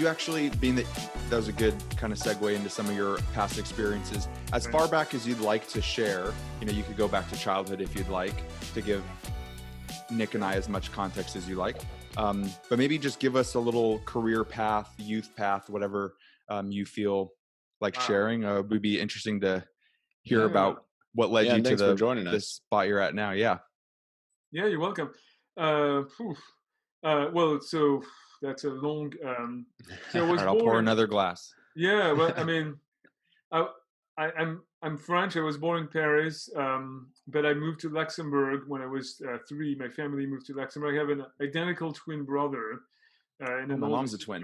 you actually, being that was a good kind of segue into some of your past experiences, as far back as you'd like to share, you could go back to childhood if you'd like, to give Nick and I as much context as you like. But maybe just give us a little career path, youth path, whatever you feel like sharing. It would be interesting to hear about what led you to the spot you're at now. Yeah, you're welcome. Well, so that's a long. So I was I'll pour another glass. Yeah, well, I mean, I'm French. I was born in Paris, but I moved to Luxembourg when I was 3. My family moved to Luxembourg. I have an identical twin brother. And my mom's a twin.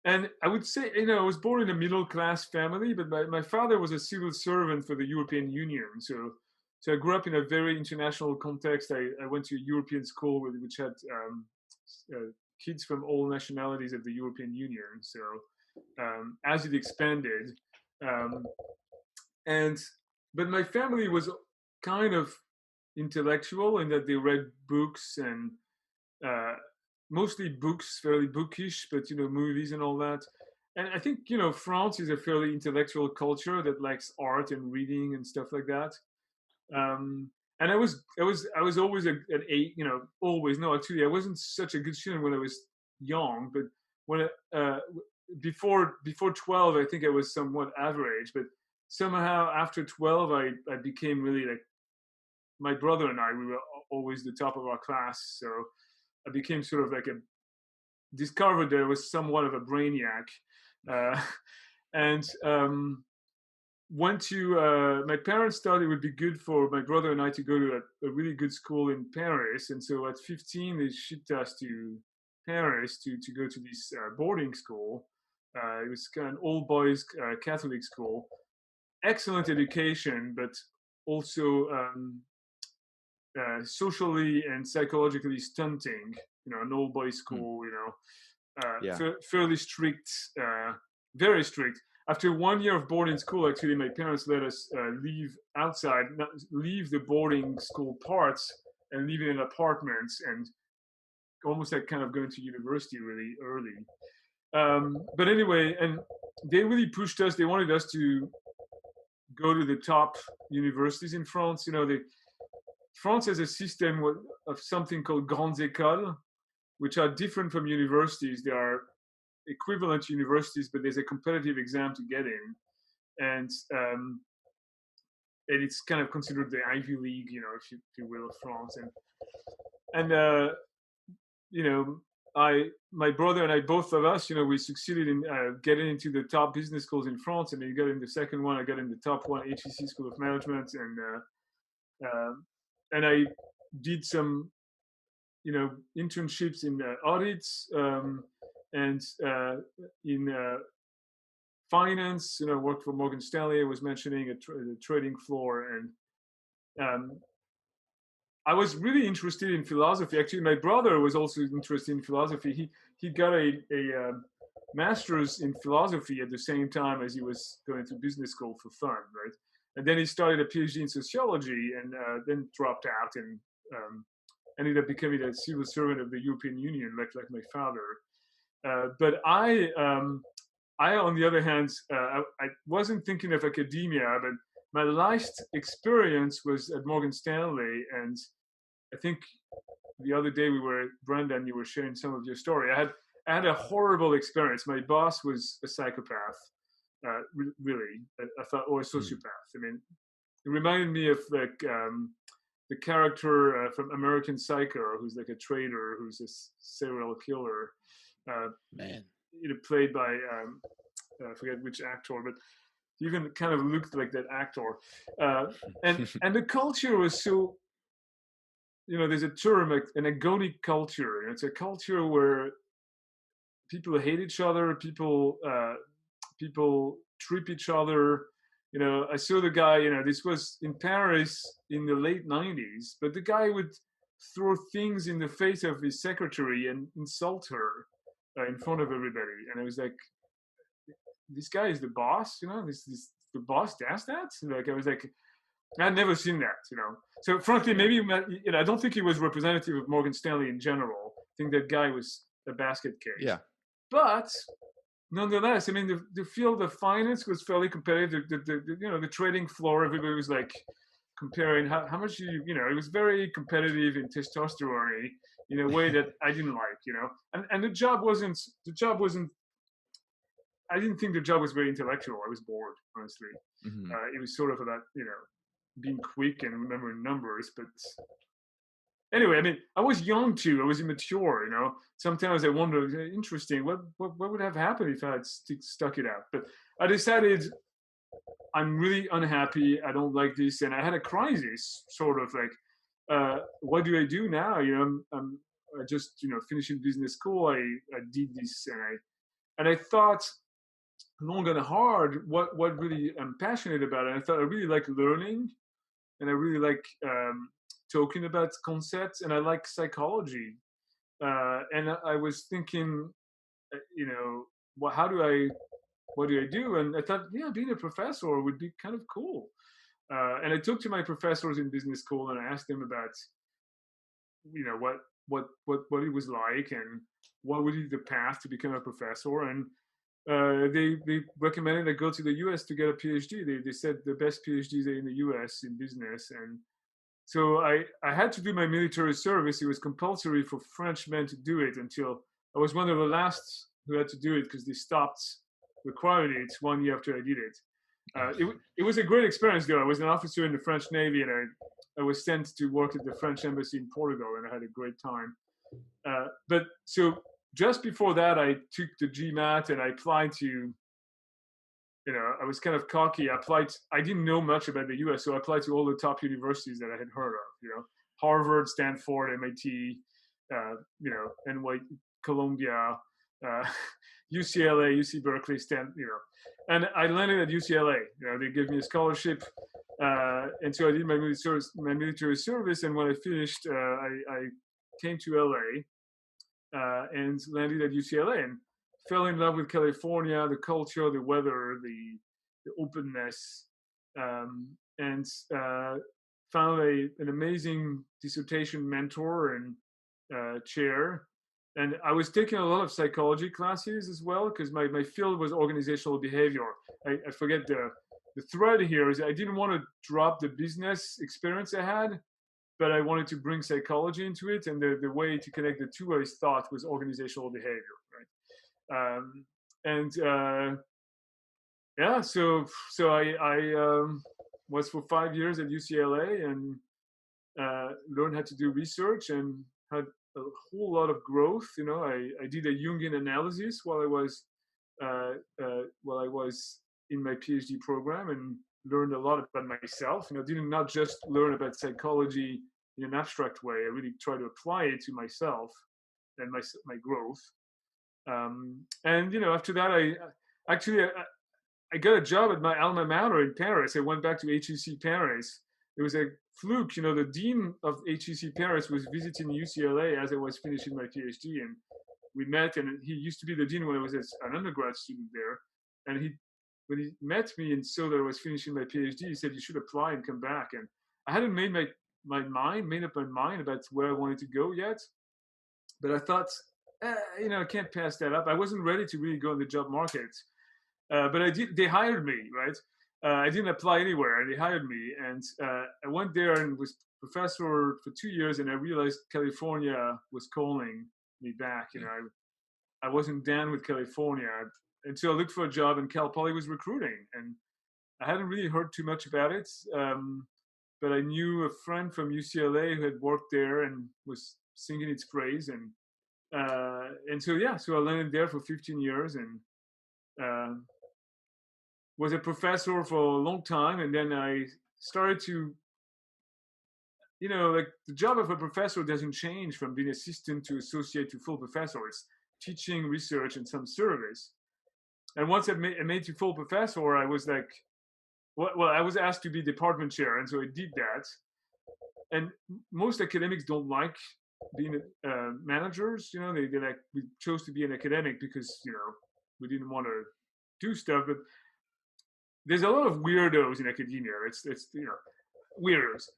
And I would say, I was born in a middle-class family, but my father was a civil servant for the European Union. So I grew up in a very international context. I went to a European school which had kids from all nationalities of the European Union. So as it expanded, but my family was kind of intellectual in that they read books and mostly books, fairly bookish, but movies and all that. And I think France is a fairly intellectual culture that likes art and reading and stuff like that. And I was always an 8, always. No, actually, I wasn't such a good student when I was young, but when before 12, I think I was somewhat average. But somehow after 12, I became really like my brother and I. We were always the top of our class, so I became sort of like discovered that I was somewhat of a brainiac, and went to my parents thought it would be good for my brother and I to go to a really good school in Paris, and so at 15 they shipped us to Paris to go to this boarding school. It was kind of an all boys Catholic school, excellent education, but also socially and psychologically stunting. An all boys school. Fairly strict, very strict. After 1 year of boarding school, actually, my parents let us leave the boarding school parts and live in apartments, and almost like kind of going to university really early. But anyway, and they really pushed us. They wanted us to go to the top universities in France. France has a system of something called grandes écoles, which are different from universities. They are equivalent universities, but there's a competitive exam to get in, and it's kind of considered the Ivy League, if you will, of France. And my brother and I, both of us, we succeeded in getting into the top business schools in France, and then you got in the second one. I got in the top one, HEC School of Management, and I did some, internships in audits and in finance. Worked for Morgan Stanley. I was mentioning the trading floor, and I was really interested in philosophy. Actually, my brother was also interested in philosophy. He got a master's in philosophy at the same time as he was going to business school for fun, right? And then he started a PhD in sociology, and then dropped out and ended up becoming a civil servant of the European Union, like my father. But I, on the other hand, I wasn't thinking of academia, but my last experience was at Morgan Stanley, and I think the other day Brendan, you were sharing some of your story. I had a horrible experience. My boss was a psychopath, really. I thought, or a sociopath. I mean, it reminded me of like the character from American Psycho, who's like a traitor, who's a serial killer. Man, played by I forget which actor, but he even kind of looked like that actor. And the culture was so, there's a term, like an agonic culture. It's a culture where people hate each other, people trip each other. I saw the guy, this was in Paris in the late 90s, but the guy would throw things in the face of his secretary and insult her in front of everybody. And I was like, this guy is the boss, the boss does that? Like, I was like, I'd never seen that, So frankly, maybe, I don't think he was representative of Morgan Stanley in general. I think that guy was a basket case. Yeah. But nonetheless, I mean, the field of finance was fairly competitive. The trading floor, everybody was like comparing how much it was very competitive in testosterone in a way that I didn't like, and the job wasn't, I didn't think the job was very intellectual. I was bored, honestly. Mm-hmm. It was sort of about, being quick and remembering numbers. But anyway, I mean, I was young too. I was immature, Sometimes I wonder, interesting, what would have happened if I had stuck it out? But I decided I'm really unhappy. I don't like this. And I had a crisis, sort of like, what do I do now? I just, finishing business school. I did this and I thought long and hard what really I'm passionate about. And I thought I really like learning and I really like talking about concepts and I like psychology. And I was thinking, what do I do? And I thought, yeah, being a professor would be kind of cool. And I talked to my professors in business school and I asked them about, what it was like and what would be the path to become a professor. And they recommended I go to the US to get a PhD. They said the best PhDs are in the US in business. And so I had to do my military service. It was compulsory for Frenchmen to do it until I was one of the last who had to do it because they stopped requiring it 1 year after I did it. It was a great experience though. I was an officer in the French Navy and I was sent to work at the French embassy in Portugal and I had a great time. But so just before that, I took the GMAT and I applied to, I was kind of cocky. I didn't know much about the US, so I applied to all the top universities that I had heard of, Harvard, Stanford, MIT, NY, Columbia, UCLA, UC Berkeley, and I landed at UCLA. They gave me a scholarship, and so I did my military service. And when I finished, I came to LA and landed at UCLA and fell in love with California, the culture, the weather, the openness, and found an amazing dissertation mentor and chair. And I was taking a lot of psychology classes as well because my field was organizational behavior. I forget the thread here is I didn't want to drop the business experience I had, but I wanted to bring psychology into it. And the way to connect the two, I thought, was organizational behavior, right? So I was for 5 years at UCLA and learned how to do research and had a whole lot of growth. I did a Jungian analysis while I was in my PhD program and learned a lot about myself. Didn't not just learn about psychology in an abstract way. I really tried to apply it to myself and my growth. After that, I got a job at my alma mater in Paris. I went back to HEC Paris. It was a fluke. The dean of HEC Paris was visiting UCLA as I was finishing my PhD, and we met. And he used to be the dean when I was an undergrad student there. And when he met me and saw that I was finishing my PhD, he said, "You should apply and come back." And I hadn't made up my mind about where I wanted to go yet, but I thought, I can't pass that up. I wasn't ready to really go in the job market. But I did. They hired me, right? I didn't apply anywhere. They hired me, and I went there and was professor for 2 years. And I realized California was calling me back. I wasn't down with California, and so I looked for a job. And Cal Poly was recruiting, and I hadn't really heard too much about it. But I knew a friend from UCLA who had worked there and was singing its praise, and so I landed there for 15 years and was a professor for a long time. And then I started to, like the job of a professor doesn't change from being assistant to associate to full professor. It's teaching, research, and some service. And once I made to full professor, I was like, well, I was asked to be department chair, and so I did that. And most academics don't like being managers. They like, we chose to be an academic because we didn't want to do stuff. But there's a lot of weirdos in academia. It's weirdos.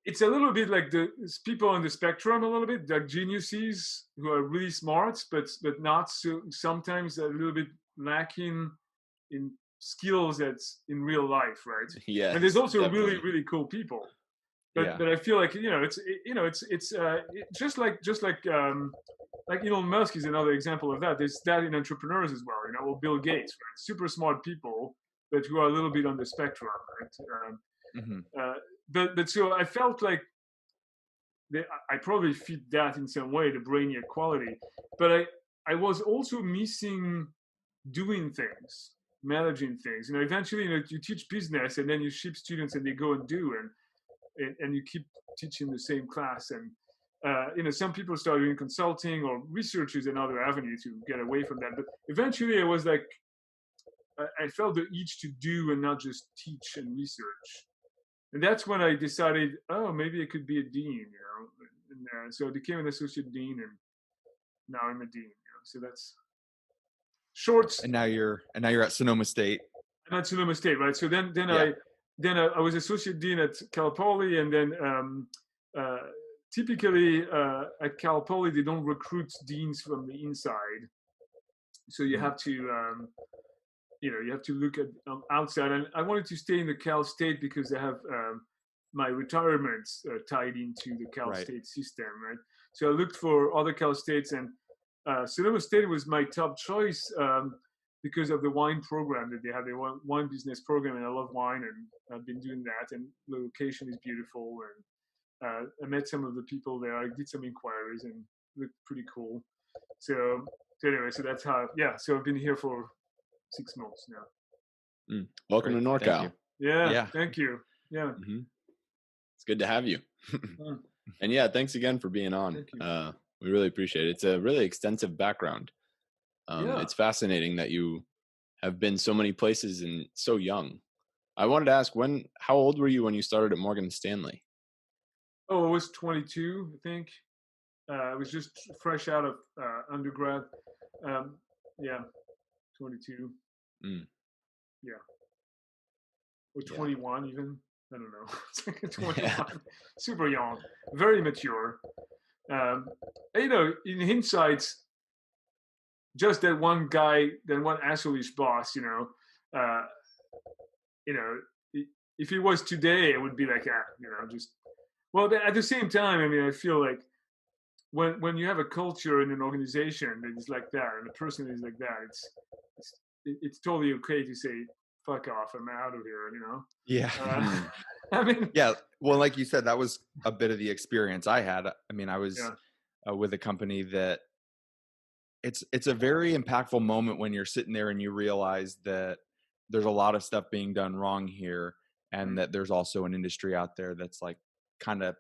it's a little bit like it's people on the spectrum, a little bit like geniuses who are really smart, but not so, sometimes a little bit lacking in skills that's in real life, right? Yeah. And there's also definitely. really cool people. But Yeah. but I feel like it's just like Elon Musk is another example of that. There's that in entrepreneurs as well. Or Bill Gates, right? Super smart people, but who are a little bit on the spectrum, right? Hmm. But so I felt like I probably fit that in some way, the brainiac quality. But I was also missing doing things, managing things. Eventually, you teach business, and then you ship students, and they go and do, and you keep teaching the same class. And some people start doing consulting, or research is another avenue to get away from that. But eventually, I was like, I felt the itch to do and not just teach and research. And that's when I decided, oh, maybe I could be a dean, And so I became an associate dean, and now I'm a dean. So that's short. And now you're at Sonoma State. I'm at Sonoma State, right? So then Yeah. I was associate dean at Cal Poly, and then typically at Cal Poly they don't recruit deans from the inside, so you have to you have to look at outside. And I wanted to stay in the Cal State because I have my retirement tied into the Cal Right. State system, right? So I looked for other Cal States, and Sonoma State was my top choice because of the wine program that they have. They wine business program, and I love wine, and I've been doing that. And the location is beautiful, and I met some of the people there. I did some inquiries, and it looked pretty cool. So anyway, so that's how. Yeah, so I've been here for 6 months now. Welcome Great. to NorCal. Thank Yeah. Thank you. Yeah. It's good to have you. And yeah, thanks again for being on. Thank you. We really appreciate it. It's a really extensive background. It's fascinating that you have been so many places and so young. I wanted to ask, how old were you when you started at Morgan Stanley? Oh, I was 22, I think. I was just fresh out of undergrad. 22. Yeah. Or 21 even. I don't know. It's like 21. Super young. Very mature. In hindsight, just that one guy, that one assholeish boss, if it was today, it would be like, just. Well, at the same time, I mean, I feel like when you have a culture in an organization that is like that, and a person is like that, it's totally okay to say, fuck off, I'm out of here, Yeah. I mean, yeah. Well, like you said, that was a bit of the experience I had. I mean, I was with a company that it's a very impactful moment when you're sitting there and you realize that there's a lot of stuff being done wrong here, and that there's also an industry out there that's like kind of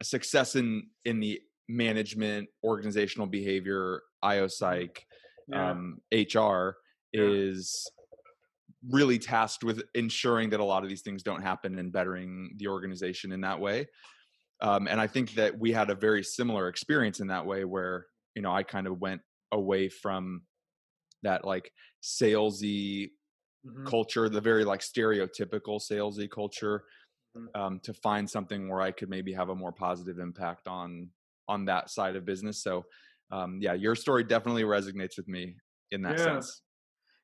a success in the management, organizational behavior, IO-Psych, HR is really tasked with ensuring that a lot of these things don't happen and bettering the organization in that way. And I think that we had a very similar experience in that way where, I kind of went away from that like salesy culture, the very like stereotypical salesy culture, to find something where I could maybe have a more positive impact on that side of business. So your story definitely resonates with me in that sense.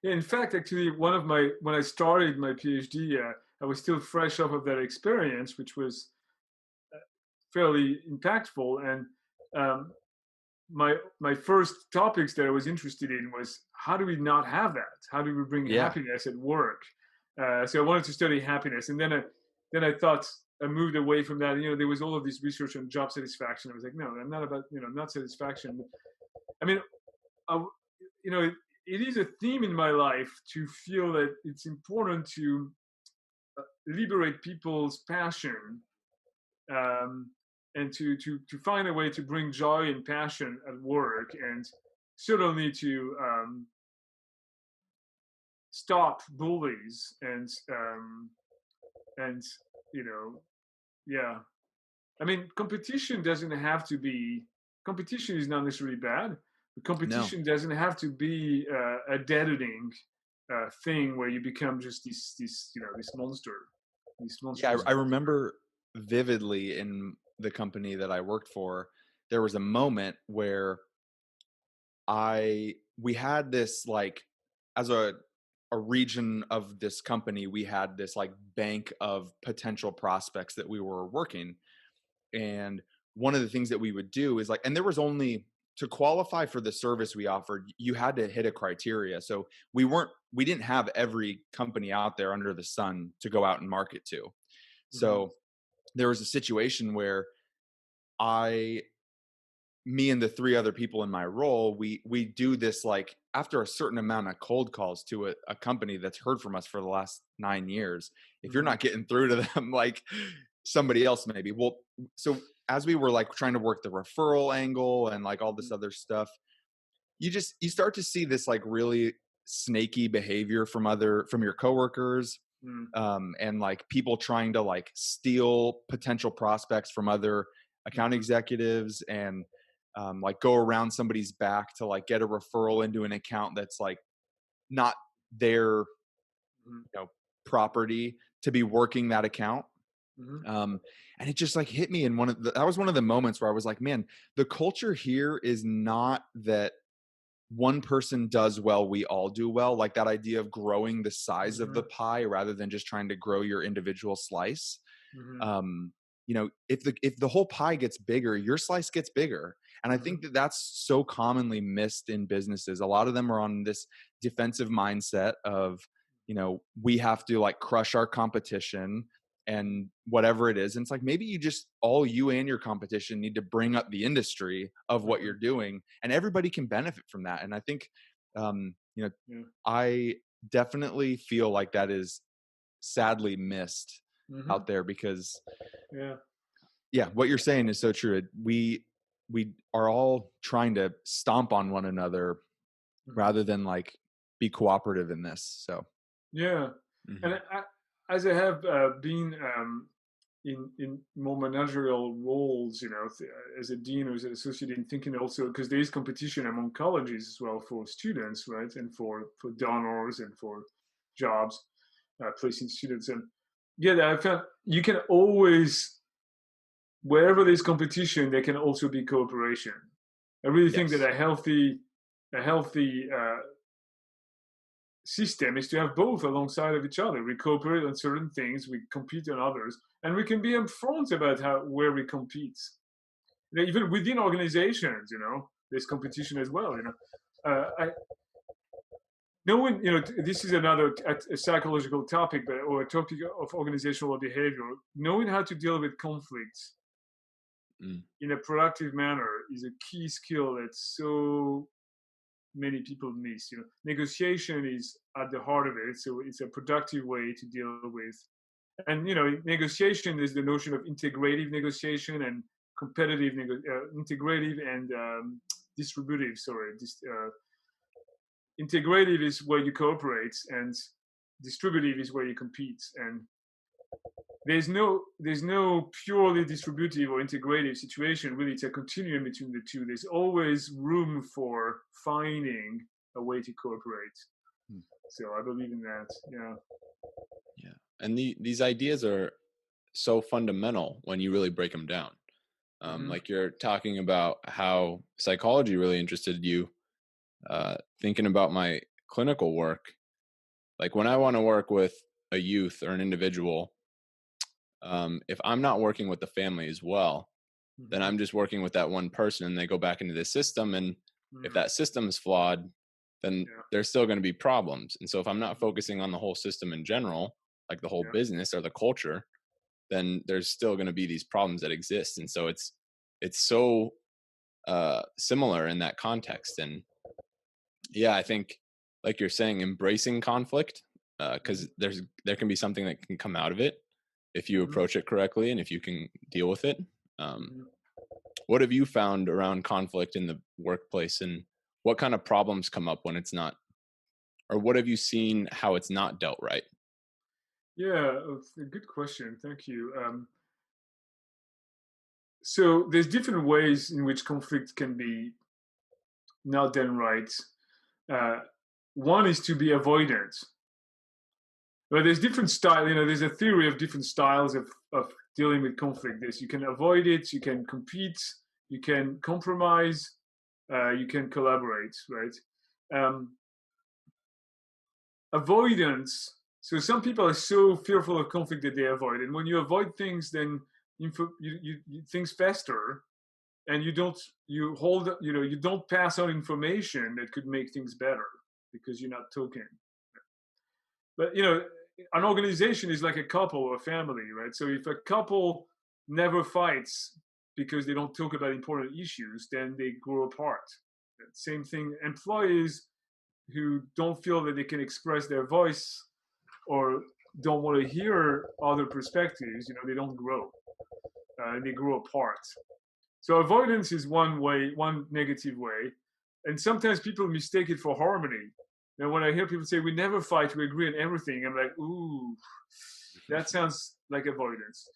Yeah, in fact, actually, when I started my PhD, I was still fresh off of that experience, which was fairly impactful. And my first topics that I was interested in was, how do we not have that? How do we bring happiness at work? So I wanted to study happiness, and then I thought I moved away from that. There was all of this research on job satisfaction. I was like, no, I'm not about not satisfaction. I mean, it is a theme in my life to feel that it's important to liberate people's passion, and to find a way to bring joy and passion at work, and certainly to stop bullies and I mean, competition is not necessarily bad. But competition doesn't have to be a deadening thing where you become just this monster. Yeah, I remember vividly in the company that I worked for. There was a moment where we had this, like, as a region of this company, we had this like bank of potential prospects that we were working. And one of the things that we would do is like, and there was only, to qualify for the service we offered, you had to hit a criteria. So we didn't have every company out there under the sun to go out and market to. So there was a situation where me and the three other people in my role, we do this, like, after a certain amount of cold calls to a company that's heard from us for the last 9 years. If you're not getting through to them, like, somebody else maybe. Well, so as we were like trying to work the referral angle and like all this other stuff, you start to see this like really snaky behavior from your coworkers, and like people trying to like steal potential prospects from other account executives, and like go around somebody's back to like get a referral into an account that's like not their property to be working that account. And it just like hit me in that was one of the moments where I was like, man, the culture here is not that one person does well, we all do well. Like that idea of growing the size of the pie rather than just trying to grow your individual slice. If the whole pie gets bigger, your slice gets bigger. And I think that that's so commonly missed in businesses. A lot of them are on this defensive mindset of, we have to like crush our competition and whatever it is. And it's like, maybe you and your competition need to bring up the industry of what you're doing, and everybody can benefit from that. And I think, I definitely feel like that is sadly missed out there, because what you're saying is so true. We are all trying to stomp on one another rather than like be cooperative in this. So and as I have been in more managerial roles, as a dean or as an associate dean, thinking also, because there is competition among colleges as well for students, right, and for donors and for jobs, placing students. And I found you can always, wherever there's competition, there can also be cooperation. I really think that a healthy system is to have both alongside of each other. We cooperate on certain things, we compete on others, and we can be upfront about where we compete. Even within organizations, there's competition as well. Knowing, this is another a psychological topic, or a topic of organizational behavior. Knowing how to deal with conflicts in a productive manner is a key skill that so many people miss. Negotiation is at the heart of it, so it's a productive way to deal with. And negotiation is the notion of integrative negotiation and competitive integrative and distributive. Integrative is where you cooperate, and distributive is where you compete. And there's no purely distributive or integrative situation. Really, it's a continuum between the two. There's always room for finding a way to cooperate. So I believe in that. Yeah. And these ideas are so fundamental when you really break them down. Like you're talking about how psychology really interested you. Thinking about my clinical work, like when I want to work with a youth or an individual, if I'm not working with the family as well, then I'm just working with that one person, and they go back into the system. And if that system is flawed, then there's still going to be problems. And so if I'm not focusing on the whole system in general, like the whole business or the culture, then there's still going to be these problems that exist. And so it's so similar in that context. And I think, like you're saying, embracing conflict, because there can be something that can come out of it if you approach it correctly and if you can deal with it. What have you found around conflict in the workplace, and what kind of problems come up when it's not, or what have you seen how it's not dealt right? Yeah, a good question. Thank you. So there's different ways in which conflict can be not done right. One is to be avoidant. But there's different style. There's a theory of different styles of dealing with conflict is you can avoid it, you can compete, you can compromise, you can collaborate, right? Avoidance. So some people are so fearful of conflict that they avoid. And when you avoid things, then things fester, and you don't pass on information that could make things better because you're not talking. But an organization is like a couple or a family, right? So if a couple never fights because they don't talk about important issues, then they grow apart. Same thing, employees who don't feel that they can express their voice or don't want to hear other perspectives, they don't grow. They grow apart. So avoidance is one way, one negative way. And sometimes people mistake it for harmony. And when I hear people say, we never fight, we agree on everything, I'm like, ooh, that sounds like avoidance.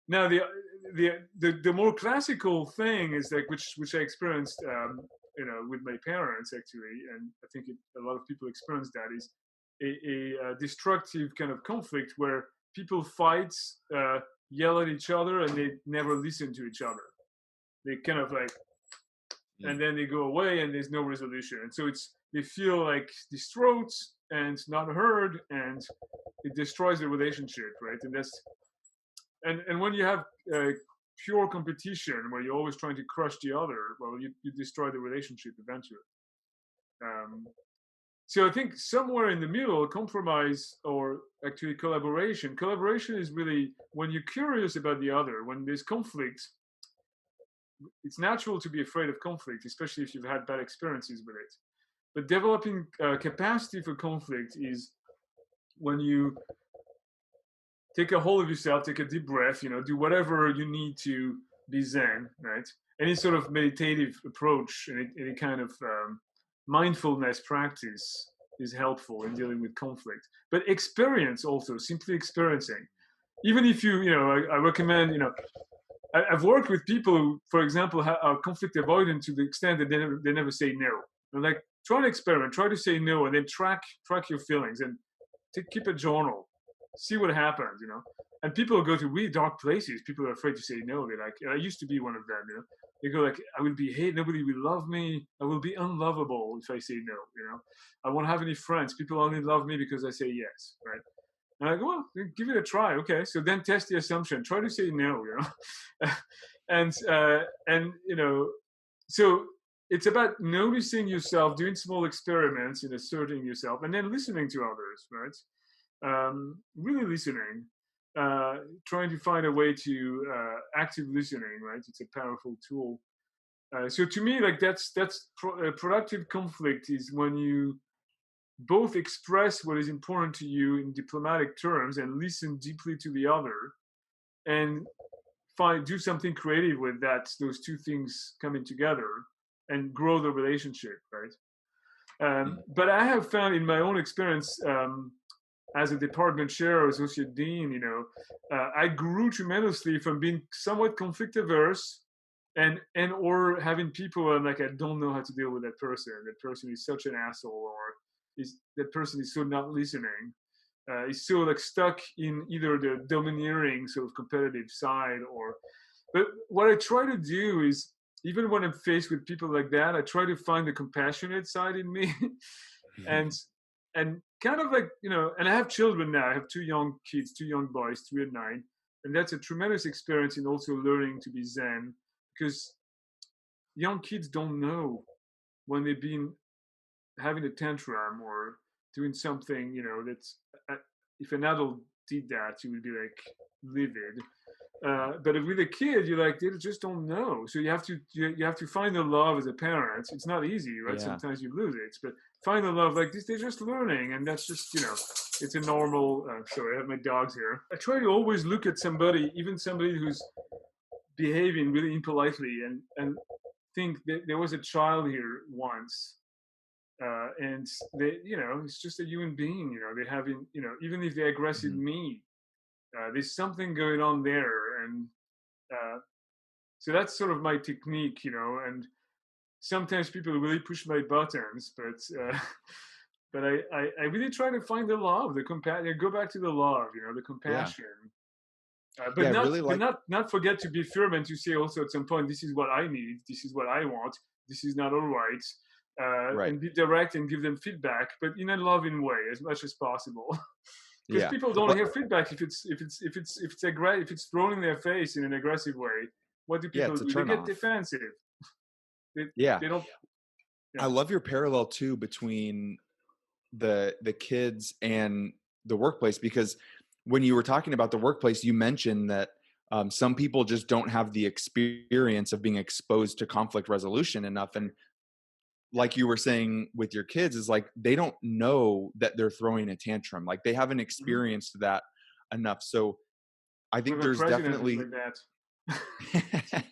Now, the more classical thing is like, which I experienced, with my parents actually, and I think a lot of people experience that, is a destructive kind of conflict where people fight, yell at each other, and they never listen to each other. They kind of like, and then they go away, and there's no resolution. And so they feel like distraught and not heard, and it destroys the relationship, right? And when you have pure competition where you're always trying to crush the other, well, you destroy the relationship eventually. So I think somewhere in the middle, compromise or actually collaboration. Collaboration is really when you're curious about the other, when there's conflict. It's natural to be afraid of conflict, especially if you've had bad experiences with it. But developing capacity for conflict is when you take a hold of yourself, take a deep breath, do whatever you need to be zen, right? Any sort of meditative approach, any kind of mindfulness practice is helpful in dealing with conflict. But experience also, simply experiencing. Even if I recommend, I've worked with people who, for example, are conflict avoidant to the extent that they never say no. They're like, try to experiment, try to say no, and then track your feelings and keep a journal, see what happens, And people go to really dark places. People are afraid to say no. They're like, I used to be one of them, They go like, I will be hated. Nobody will love me. I will be unlovable if I say no, I won't have any friends. People only love me because I say yes, right? And I go, well, give it a try. Okay, so then test the assumption. Try to say no, and so it's about noticing yourself, doing small experiments in asserting yourself, and then listening to others, right? Really listening, trying to find a way to active listening, right? It's a powerful tool. So to me, like that's productive conflict is when you both express what is important to you in diplomatic terms and listen deeply to the other, and do something creative with that. Those two things coming together and grow the relationship, right? But I have found in my own experience as a department chair or associate dean, I grew tremendously from being somewhat conflict averse and or having people I'm like, I don't know how to deal with that person. That person is such an asshole, or that person is so not listening. Is so like stuck in either the domineering sort of competitive side but what I try to do is, even when I'm faced with people like that, I try to find the compassionate side in me and kind of like, and I have children now. I have two young kids, 2 young boys, 3 and 9. And that's a tremendous experience in also learning to be zen, because young kids don't know when they've been having a tantrum or doing something, that's, if an adult did that, you would be like livid. But with a kid, you're like, they just don't know. So you have to find the love as a parent. It's not easy, right? Yeah. Sometimes you lose it, but find the love like this. They're just learning, and that's just, it's a normal. Sorry, I have my dogs here. I try to always look at somebody, even somebody who's behaving really impolitely, and think that there was a child here once. And they, it's just a human being, they're having, even if they aggressive me, there's something going on there. And so that's sort of my technique, and sometimes people really push my buttons, but I really try to find the love, the compassion, go back to the love, the compassion. But Yeah, I not really but like. not forget to be firm and to say also at some point, this is what I need, this is what I want, this is not all right, Right. and be direct and give them feedback, but in a loving way as much as possible. Because Yeah. people don't Well, hear feedback if it's thrown in their face in an aggressive way. What do yeah, people it's a do? They turn get off. defensive. They, Yeah. they don't. Yeah. I love your parallel too between the kids and the workplace, because when you were talking about the workplace, you mentioned that some people just don't have the experience of being exposed to conflict resolution enough. And like you were saying with your kids, is like they don't know that they're throwing a tantrum. Like they haven't Mhm. experienced that enough. So I We think have a there's president who's definitely like that.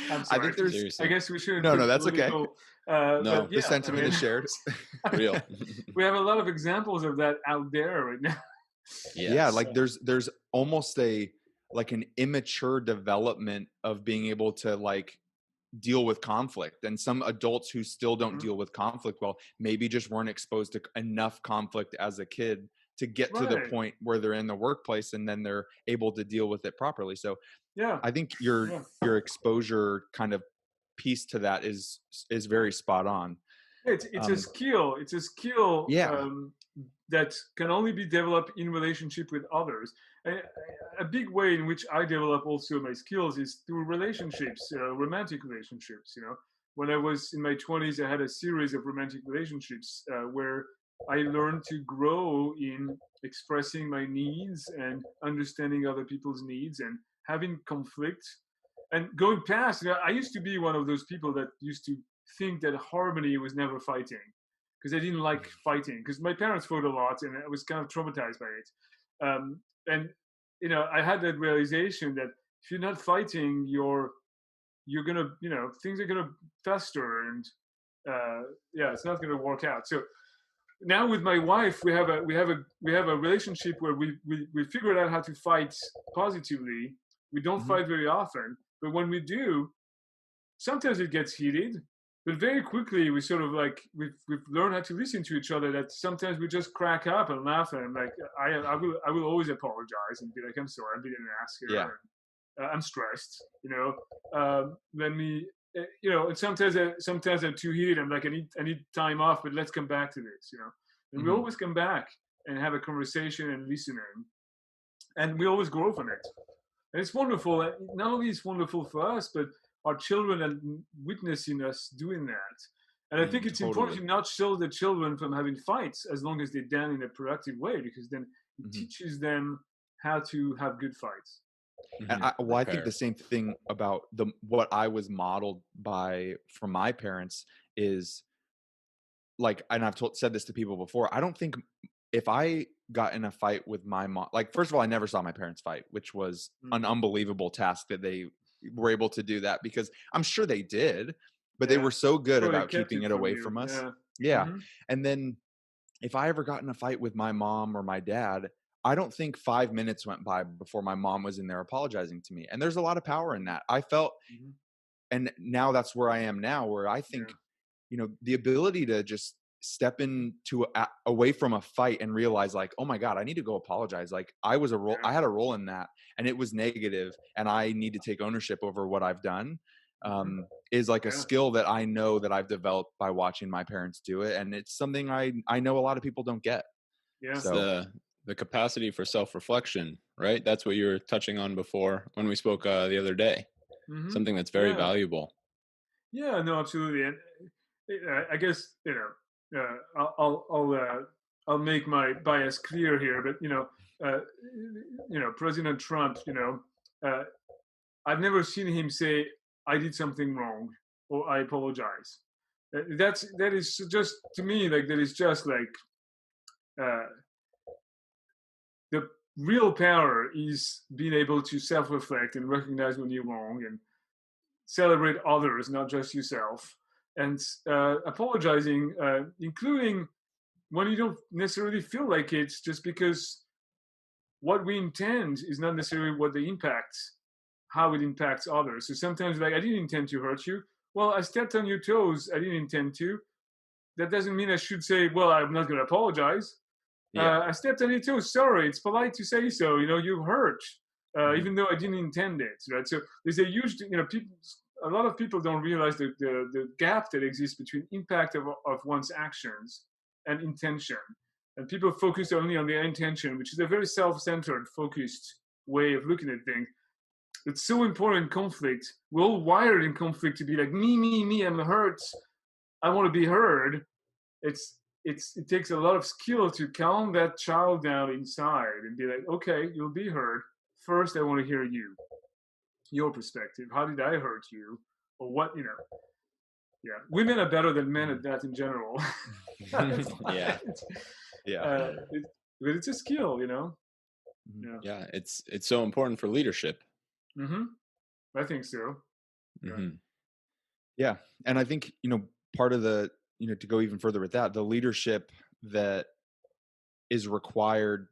I'm I sorry. think there's I Seriously. guess we shouldn't no, put that's okay. political. But No, The yeah, I sentiment mean, is shared. real. we have a lot of examples of that out there right now. Yeah, Yes. like there's almost a like an immature development of being able to like deal with conflict, and some adults who still don't Mhm. deal with conflict well maybe just weren't exposed to enough conflict as a kid to get to the Right. point where they're in the workplace and then they're able to deal with it properly. So Yeah. I think Yeah. your exposure kind of piece to that is very spot on. It's a um skill. It's a skill yeah. that can only be developed in relationship with others. A big way in which I develop also my skills is through relationships, romantic relationships. When I was in my 20s, I had a series of romantic relationships where I learned to grow in expressing my needs and understanding other people's needs and having conflict and going past. I used to be one of those people that used to think that harmony was never fighting because I didn't like fighting because my parents fought a lot and I was kind of traumatized by it. And I had that realization that if you're not fighting, you're gonna, things are gonna fester and yeah, it's not gonna work out. So now with my wife, we have a relationship where we figured out how to fight positively. We don't Mhm. fight very often, but when we do, sometimes it gets heated, but very quickly we sort of like we've learned how to listen to each other. That sometimes we just crack up and laugh, and like I will always apologize and be like, I'm sorry, I didn't ask Yeah. her. I'm stressed, let me, and sometimes I'm too heated. I'm like, I need time off, but let's come back to this. And we Mhm. always come back and have a conversation and listening, and we always grow from it. And it's wonderful. Not only is wonderful for us, but our children are witnessing us doing that. And I think it's important Totally. to not show the children from having fights as long as they're done in a productive way, because then it Mhm. teaches them how to have good fights. And Mhm. I think the Repair. same thing about what I was modeled by from my parents is like, and I've said this to people before. I don't think if I got in a fight with my mom, like first of all, I never saw my parents fight, which was an Mm. unbelievable task that they were able to do that, because I'm sure they did, but they Yeah. were so good Probably about kept keeping it it from away you. from us. Yeah. Yeah. Hmm. And then if I ever got in a fight with my mom or my dad, I don't think 5 minutes went by before my mom was in there apologizing to me. And there's a lot of power in that. I felt, Hmm. and now that's where I am now, where I think, Yeah. the ability to just step into away from a fight and realize like, oh my God, I need to go apologize. Like Yeah. I had a role in that and it was negative and I need to take ownership over what I've done. Hmm. Is like a Yeah. skill that I know that I've developed by watching my parents do it. And it's something I know a lot of people don't get. Yeah. It's So the capacity for self-reflection, right? That's what you were touching on before when we spoke the other day. Hmm. Something that's very Yeah. valuable. Yeah. No, absolutely. And I guess I'll make my bias clear here, but President Trump, uh, I've never seen him say I did something wrong or I apologize. That is just to me like that is just like uh, the real power is being able to self-reflect and recognize when you're wrong and celebrate others, not just yourself, and apologizing, including when you don't necessarily feel like it, just because what we intend is not necessarily what the impact, how it impacts others. So sometimes, like, I didn't intend to hurt you. Well, I stepped on your toes. I didn't intend to. That doesn't mean I should say, well, I'm not going to apologize. yeah. I stepped on your toes. Sorry. It's polite to say so. You hurt. even though I didn't intend it, right? So there's a huge, a lot of people don't realize the gap that exists between impact of one's actions and intention. And people focus only on their intention, which is a very self-centered, focused way of looking at things. It's so important in conflict. We're all wired in conflict to be like, me, I'm hurt. I want to be heard. It takes a lot of skill to calm that child down inside and be like, okay, you'll be heard. First, I want to hear you, your perspective. How did I hurt you? Or what, Yeah, women are better than men at that in general. Yeah. But it's a skill, Yeah, it's so important for leadership. I think so. Yeah, and I think part of the to go even further with that, the leadership that is required,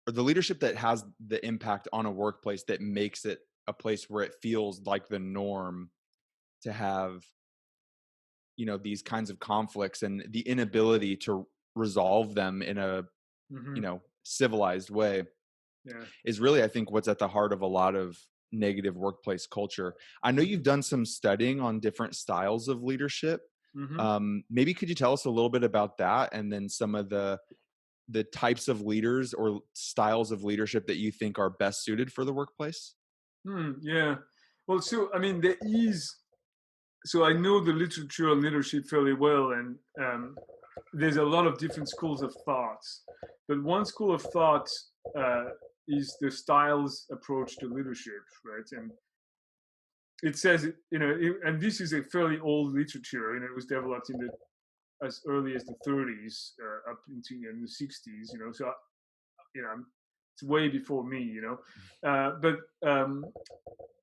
or the leadership that has the impact on a workplace that makes it a place where it feels like the norm to have these kinds of conflicts and the inability to resolve them in a civilized way is really, I think, what's at the heart of a lot of negative workplace culture. I know you've done some studying on different styles of leadership. Maybe could you tell us a little bit about that, and then some of the types of leaders or styles of leadership that you think are best suited for the workplace? Yeah. Well, so I mean, so I know the literature on leadership fairly well, and there's a lot of different schools of thought. But one school of thought is the Styles approach to leadership, right? And it says, and this is a fairly old literature, and it was developed as early as the 30s up into the 60s, so, it's way before me,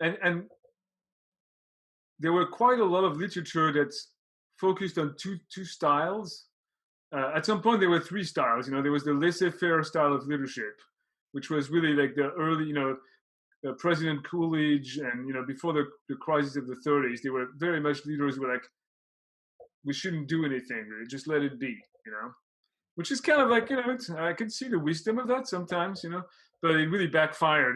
and there were quite a lot of literature that focused on two styles. At some point, there were three styles. There was the laissez-faire style of leadership, which was really like the early, President Coolidge, and before the crisis of the 30s, they were very much leaders who were like, we shouldn't do anything, really, just let it be, which is kind of like, I can see the wisdom of that sometimes, but it really backfired,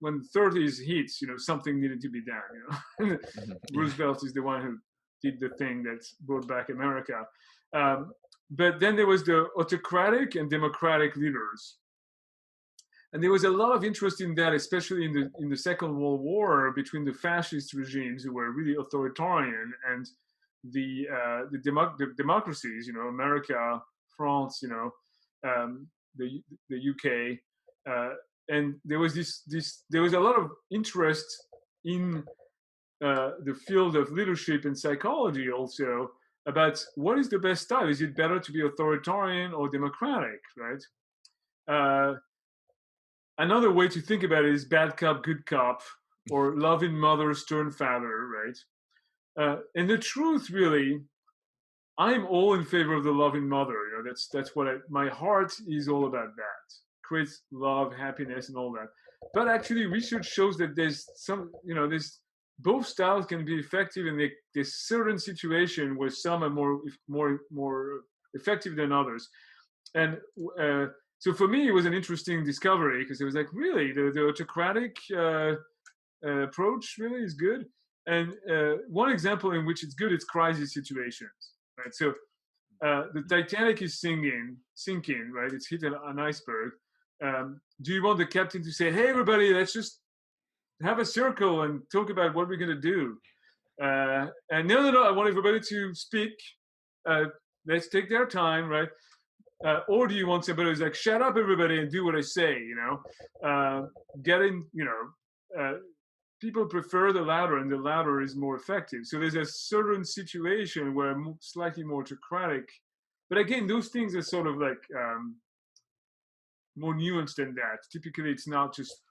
when the 30s hits, something needed to be done, Roosevelt is the one who did the thing that brought back America. But then there was the autocratic and democratic leaders. And there was a lot of interest in that, especially in the Second World War, between the fascist regimes who were really authoritarian and the democracies, America, France, the UK, and there was there was a lot of interest in the field of leadership and psychology also about what is the best style. Is it better to be authoritarian or democratic, right? Another way to think about it is bad cop, good cop, or loving mother, stern father, right? And the truth, really, I'm all in favor of the loving mother. That's what my heart is all about. That creates love, happiness, and all that. But actually, research shows that there's there's both styles can be effective in there's certain situation where some are more effective than others. And so for me, it was an interesting discovery, because it was like, really, the autocratic approach really is good. And one example in which it's good is crisis situations, right? So the Titanic is sinking, right? It's hit an iceberg. Do you want the captain to say, hey, everybody, let's just have a circle and talk about what we're going to do? And no, I want everybody to speak. Let's take their time, right? Or do you want somebody who's like, shut up, everybody, and do what I say, people prefer the latter, and the latter is more effective. So there's a certain situation where slightly more autocratic, but again, those things are sort of like more nuanced than that. Typically, it's not just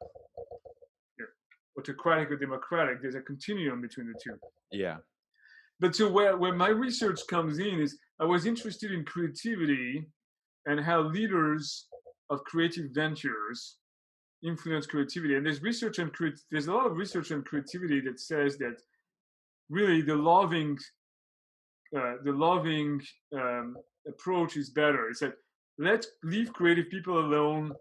autocratic or democratic. There's a continuum between the two. Yeah. But so where my research comes in is I was interested in creativity and how leaders of creative ventures influence creativity. And there's a lot of research on creativity that says that really the loving approach is better. It's like, let's leave creative people alone.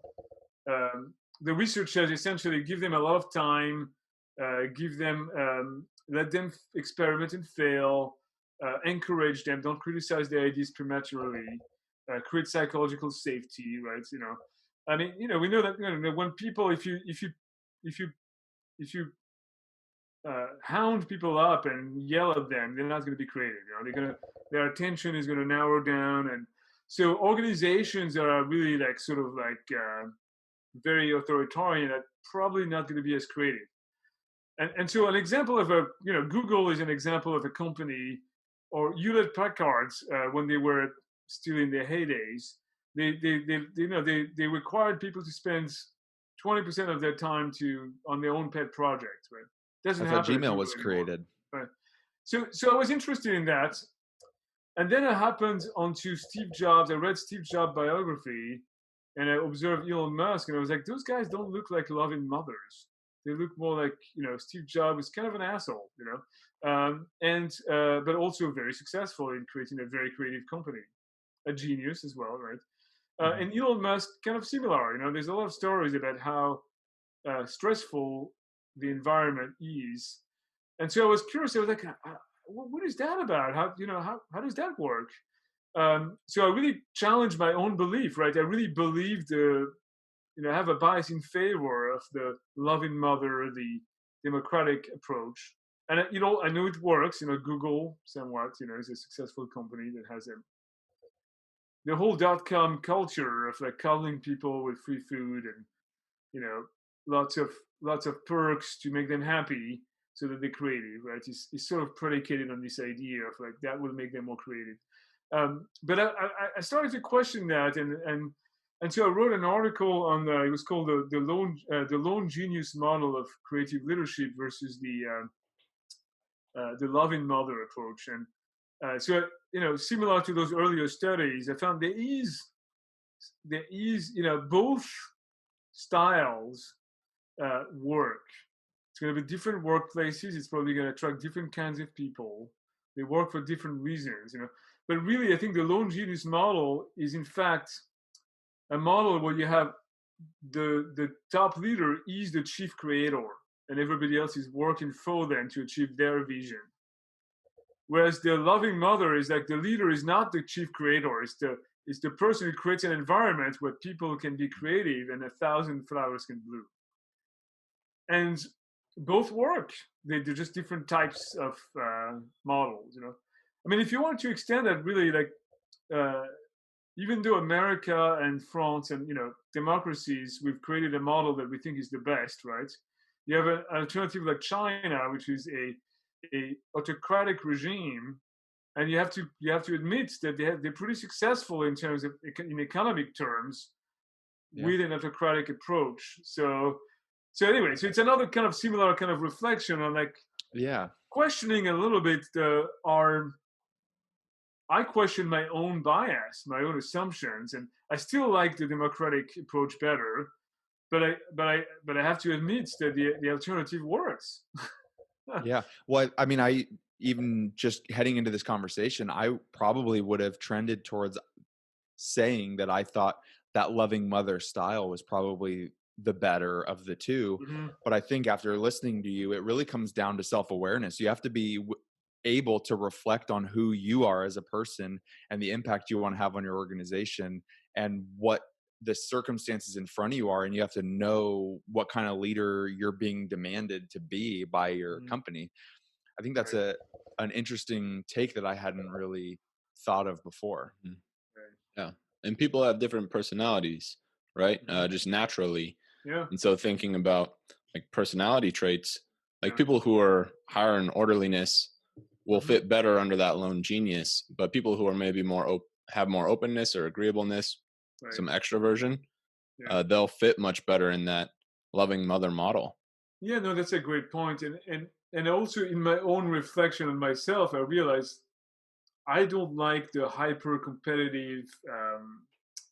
the researchers essentially give them a lot of time, let them experiment and fail, encourage them, don't criticize their ideas prematurely, create psychological safety, right? I mean, we know that when people, if you hound people up and yell at them, they're not going to be creative. Their attention is going to narrow down, and so organizations that are really like sort of like very authoritarian are probably not going to be as creative. And so an example of Google is an example of a company, or Hewlett-Packard's when they were still in their heydays, they required people to spend 20% of their time on their own pet project, right? Doesn't I thought happen. Gmail was created. Right. So I was interested in that, and then I happened onto Steve Jobs. I read Steve Jobs' biography, and I observed Elon Musk, and I was like, those guys don't look like loving mothers. They look more like, Steve Jobs was kind of an asshole, but also very successful in creating a very creative company, a genius as well, right? And Elon Musk, kind of similar. There's a lot of stories about how stressful the environment is, and so I was curious. I was like, what is that about? How does that work? So I really challenged my own belief, right? I really believed I have a bias in favor of the loving mother, the democratic approach. And, I know it works. Google somewhat, is a successful company that has the whole .com culture of like cuddling people with free food and, lots of perks to make them happy so that they're creative, right? It's sort of predicated on this idea of like that will make them more creative. But I started to question that, and so I wrote an article on it was called the lone genius model of creative leadership versus the loving mother approach. And so similar to those earlier studies, I found there is both styles work. It's going to be different workplaces. It's probably going to attract different kinds of people. They work for different reasons, But really, I think the lone genius model is in fact a model where you have the top leader is the chief creator, and everybody else is working for them to achieve their vision. Whereas the loving mother is like the leader is not the chief creator. It's the person who creates an environment where people can be creative and 1,000 flowers can bloom. And both work. They're just different types of models. I mean, if you want to extend that, really, like even though America and France and democracies, we've created a model that we think is the best, right? You have an alternative like China, which is a autocratic regime, and you have to admit that they're pretty successful in terms of in economic terms with an autocratic approach. So anyway, so it's another kind of similar kind of reflection on like questioning a little bit I question my own bias, my own assumptions, and I still like the democratic approach better, but I have to admit that the alternative works. Yeah. Well, I mean, I even just heading into this conversation, I probably would have trended towards saying that I thought that loving mother style was probably the better of the two. Mm-hmm. But I think after listening to you, it really comes down to self-awareness. You have to be able to reflect on who you are as a person and the impact you want to have on your organization and what the circumstances in front of you are. And you have to know what kind of leader you're being demanded to be by your company. I think that's an interesting take that I hadn't really thought of before. Yeah. And people have different personalities, right? Just naturally. Yeah. And so thinking about like personality traits, like people who are higher in orderliness will fit better under that lone genius, but people who are maybe have more openness or agreeableness, some extroversion, they'll fit much better in that loving mother model. Yeah, no, that's a great point. And also in my own reflection on myself, I realized I don't like the hyper competitive,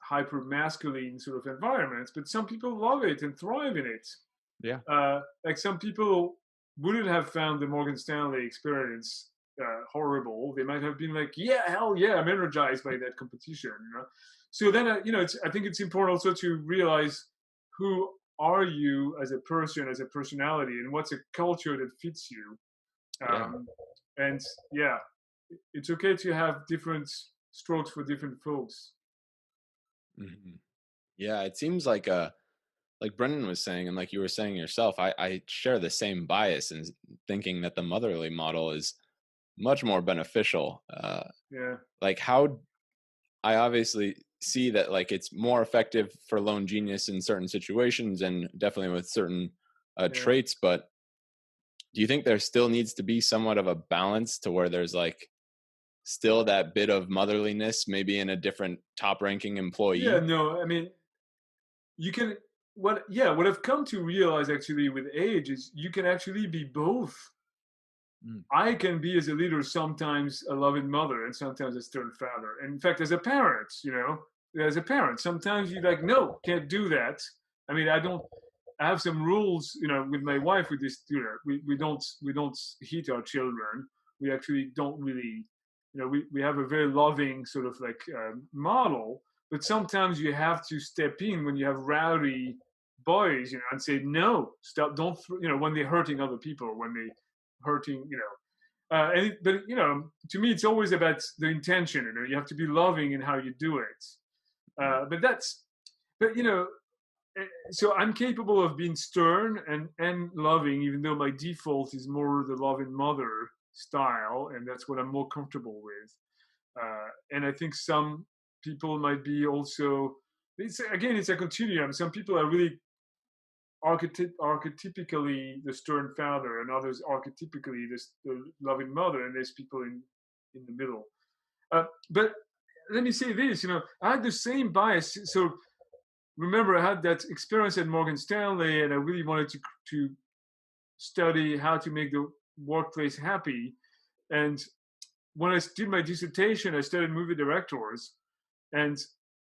hyper masculine sort of environments, but some people love it and thrive in it. Yeah. Like some people wouldn't have found the Morgan Stanley experience horrible. They might have been like, yeah, hell yeah, I'm energized by that competition. So then, I think it's important also to realize who are you as a person, as a personality, and what's a culture that fits you. And yeah, it's okay to have different strokes for different folks. Yeah, it seems like Brendan was saying, and like you were saying yourself, I share the same bias in thinking that the motherly model is much more beneficial. Like how I obviously see that like it's more effective for lone genius in certain situations and definitely with certain traits, but do you think there still needs to be somewhat of a balance to where there's like still that bit of motherliness, maybe in a different top ranking employee? Yeah, no, I mean, you can, what I've come to realize actually with age is you can actually be both. I can be as a leader sometimes a loving mother and sometimes a stern father. And in fact, as a parent, sometimes you're like, no, can't do that. I mean, I have some rules, with my wife, with this, we don't hit our children. We actually don't really, we have a very loving sort of like model, but sometimes you have to step in when you have rowdy boys, and say, no, stop, don't, when they're hurting other people, when they hurting, but to me, it's always about the intention. You have to be loving in how you do it. So I'm capable of being stern and loving, even though my default is more the loving mother style, and that's what I'm more comfortable with. And I think some people might be also. It's a continuum. Some people are really archetypically the stern father, and others archetypically the loving mother, and there's people in the middle. But let me say this, I had the same bias. So remember, I had that experience at Morgan Stanley, and I really wanted to study how to make the workplace happy. And when I did my dissertation, I studied movie directors, and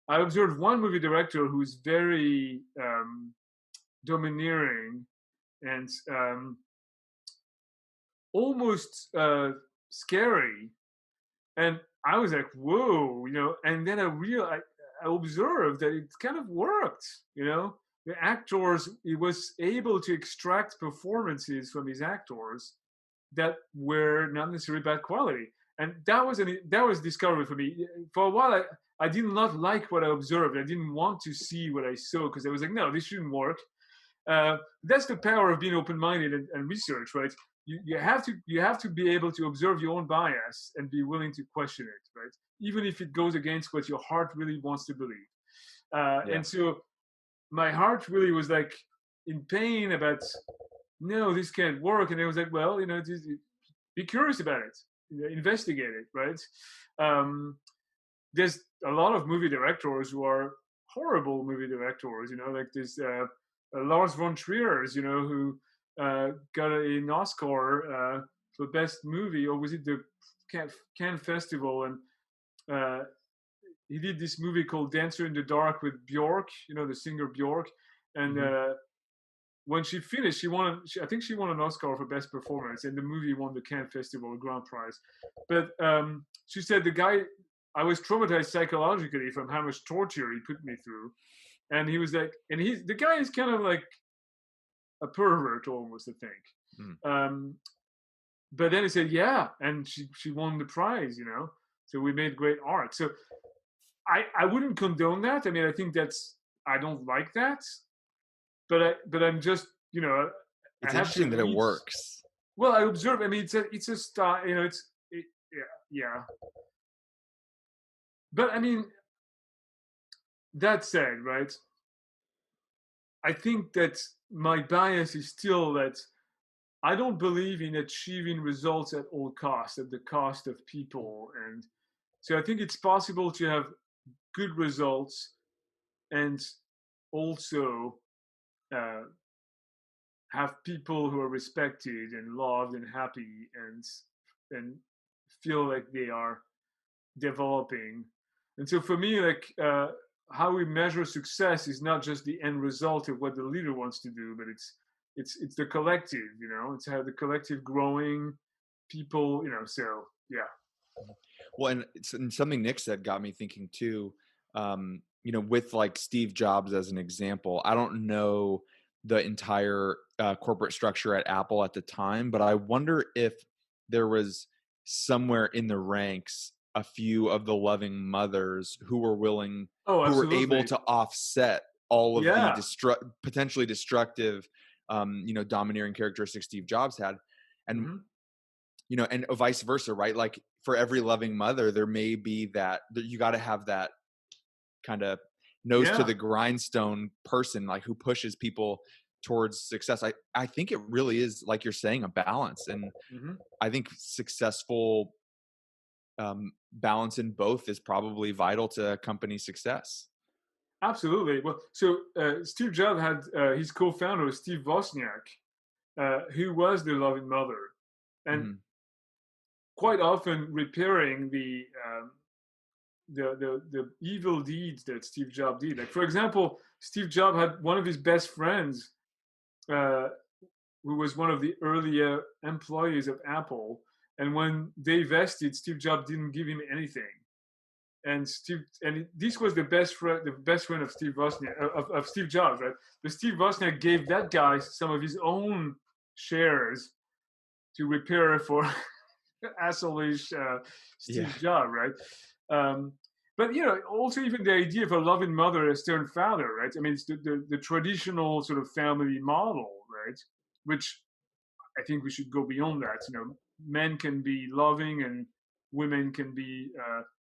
I observed one movie director who's very domineering and almost scary. And I was like, whoa, and then I observed that it kind of worked, the actors, he was able to extract performances from his actors that were not necessarily bad quality. And that was discovery for me. For a while, I did not like what I observed. I didn't want to see what I saw because I was like, no, this shouldn't work. That's the power of being open-minded and research, right? You have to be able to observe your own bias and be willing to question it, right? Even if it goes against what your heart really wants to believe. And so my heart really was like in pain about, no, this can't work. And I was like, well, be curious about it, investigate it, right? There's a lot of movie directors who are horrible movie directors, like this Lars von Trier, who got an Oscar for best movie, or was it the Cannes Festival? And he did this movie called Dancer in the Dark with Björk, the singer Björk. And when she finished, I think she won an Oscar for best performance, and the movie won the Cannes Festival Grand Prize. But she said, the guy, I was traumatized psychologically from how much torture he put me through. And he was like, and the guy is kind of like a pervert almost, I think. But then he said, yeah, and she won the prize, so we made great art. So I wouldn't condone that. I mean, I think I don't like that, but I'm just, it's interesting that it works. Well, I observe, I mean, it's a style, yeah. But I mean, that said, right, I think that my bias is still that I don't believe in achieving results at all costs, at the cost of people. And so I think it's possible to have good results and also have people who are respected and loved and happy and feel like they are developing. And so for me, like how we measure success is not just the end result of what the leader wants to do, but it's the collective, it's how the collective growing people, so yeah. Well, and something Nick said got me thinking too, with like Steve Jobs as an example. I don't know the entire corporate structure at Apple at the time, but I wonder if there was somewhere in the ranks a few of the loving mothers who were willing, Oh, who were able absolutely. to offset all of the Yeah. potentially destructive, domineering characteristics Steve Jobs had. And, and vice versa, right? Like for every loving mother, there may be that you got to have that kind of nose to the grindstone person, like who pushes people towards success. I think it really is, like you're saying, a balance. And I think successful balance in both is probably vital to company success. Absolutely. Well, so Steve Jobs had his co-founder, Steve Wozniak, who was the loving mother. And quite often repairing the evil deeds that Steve Jobs did. Like, for example, Steve Jobs had one of his best friends, who was one of the earlier employees of Apple. And when they vested, Steve Jobs didn't give him anything. And this was the best friend of Steve Wozniak, of Steve Jobs, right? The Steve Wozniak gave that guy some of his own shares to repair for assholeish Steve Jobs, right? But also even the idea of a loving mother, a stern father, right? I mean, it's the traditional sort of family model, right? Which I think we should go beyond that. Men can be loving and women can be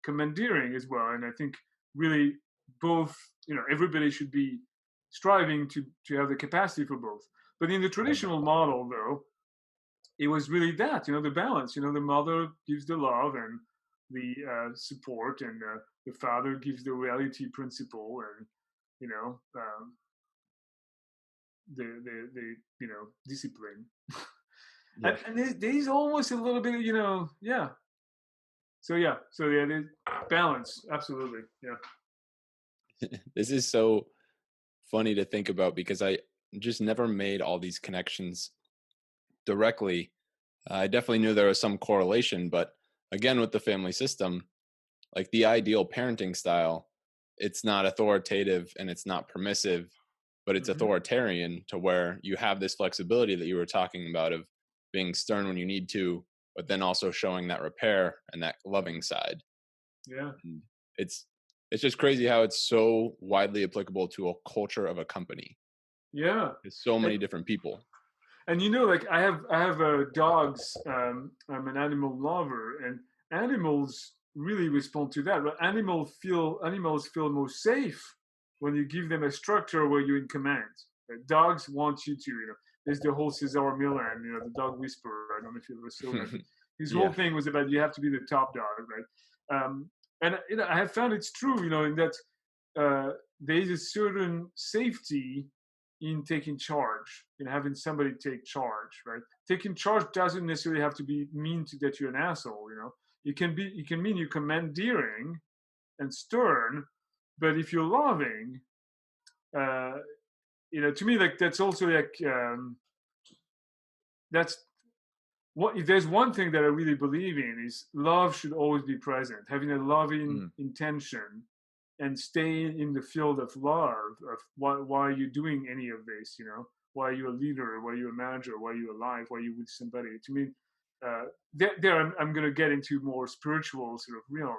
commandeering as well. And I think really both, everybody should be striving to have the capacity for both. But in the traditional model, though, it was really that, the balance. The mother gives the love and the support, and the father gives the reality principle, and the discipline. And there's almost a little bit of so there's balance. Absolutely. This is so funny to think about, because I just never made all these connections directly. I definitely knew there was some correlation, but again, with the family system, like the ideal parenting style, it's not authoritative and it's not permissive, but it's authoritarian, to where you have this flexibility that you were talking about of being stern when you need to, but then also showing that repair and that loving side. Yeah. And it's just crazy how it's so widely applicable to a culture of a company. Yeah. There's so many different people. And like I have dogs. I'm an animal lover, and animals really respond to that. But animals feel most safe when you give them a structure where you're in command. Dogs want you to, there's the whole Cesar Millan, the dog whisperer. I don't know if you ever saw that. His whole thing was about you have to be the top dog, right? And I have found it's true, in that there is a certain safety in taking charge, in having somebody take charge, right? Taking charge doesn't necessarily have to mean that you're an asshole, It can mean you're commandeering and stern, but if you're loving, to me, like that's also like that's what, if there's one thing that I really believe in, is love should always be present. Having a loving intention and staying in the field of love, of why are you doing any of this, why are you a leader, why are you a manager, why are you alive, why are you with somebody. To me, there I'm going to get into more spiritual sort of realm,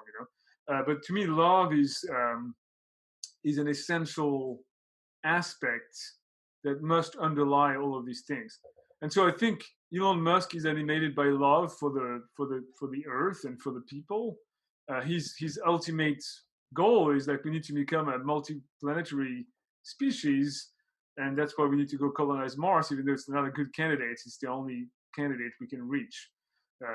but to me, love is an essential aspect that must underlie all of these things. And so I think Elon Musk is animated by love for the earth and for the people. His ultimate goal is like we need to become a multi-planetary species, and that's why we need to go colonize Mars, even though it's not a good candidate. It's the only candidate we can reach.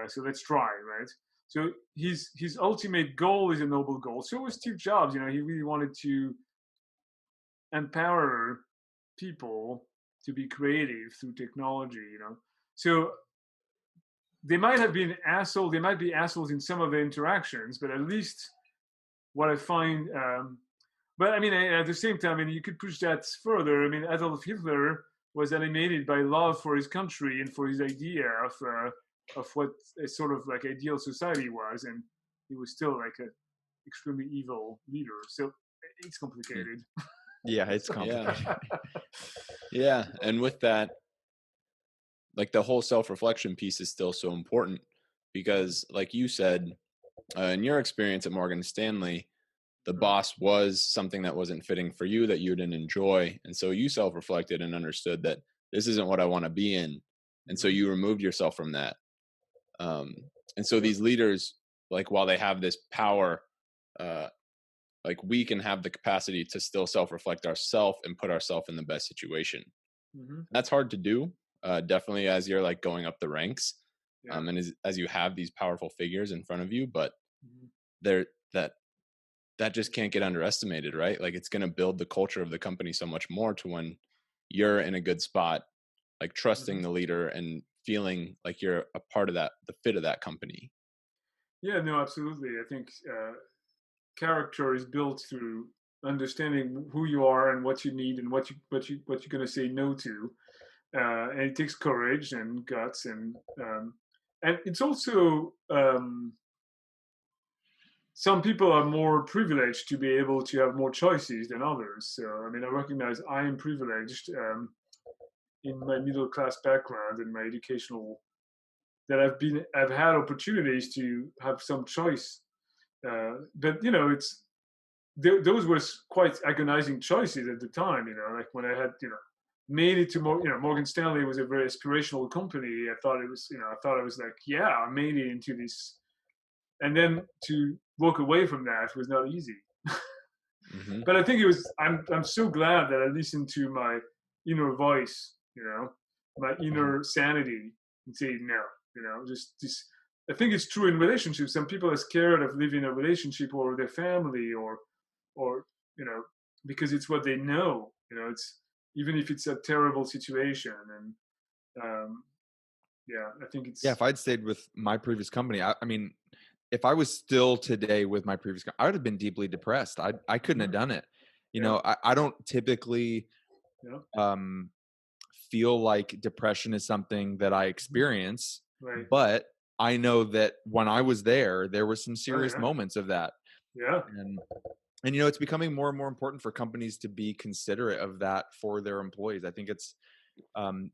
So let's try, right? So his ultimate goal is a noble goal. So was Steve Jobs. He really wanted to empower people to be creative through technology. So they might be assholes in some of the interactions, but at least what I find, but I mean, at the same time, you could push that further. Adolf Hitler was animated by love for his country and for his idea of what a sort of like ideal society was, and he was still like an extremely evil leader. So it's complicated. Yeah, it's complicated. Yeah. And with that, like the whole self-reflection piece is still so important because like you said, in your experience at Morgan Stanley, the boss was something that wasn't fitting for you, that you didn't enjoy. And so you self-reflected and understood that this isn't what I want to be in. And so you removed yourself from that. Um, and so these leaders, like while they have this power, uh, like we can have the capacity to still self-reflect ourselves and put ourselves in the best situation. Mm-hmm. That's hard to do, definitely as you're like going up the ranks, Yeah. and as you have these powerful figures in front of you, but Mm-hmm. there that just can't get underestimated, right? Like it's going to build the culture of the company so much more to when you're in a good spot, like trusting Mm-hmm. the leader and feeling like you're a part of that, the fit of that company. Yeah, no, absolutely. I think character is built through understanding who you are and what you need and what you're going to say no to, and it takes courage and guts, and it's also some people are more privileged to be able to have more choices than others. So I mean, I recognize I am privileged in my middle class background and my educational, that I've had opportunities to have some choice, but you know it's those were quite agonizing choices at the time. You know, like when I had made it to Morgan Stanley was a very aspirational company. I thought it was I thought I was like, yeah, I made it into this, and then to walk away from that was not easy. Mm-hmm. But I think it was. I'm so glad that I listened to my inner voice, my inner sanity, and say no. Just. I think it's true in relationships. Some people are scared of leaving a relationship or their family, or because it's what they know. It's even if it's a terrible situation, and yeah, I think Yeah, it's if I'd stayed with my previous company, I mean, if I was still today with my previous I would have been deeply depressed. I couldn't have done it. Yeah. I don't typically yeah, um feel like depression is something that I experience, right. but I know that when I was there were some Oh serious yeah, moments of that. yeah, And it's becoming more and more important for companies to be considerate of that for their employees. I think it's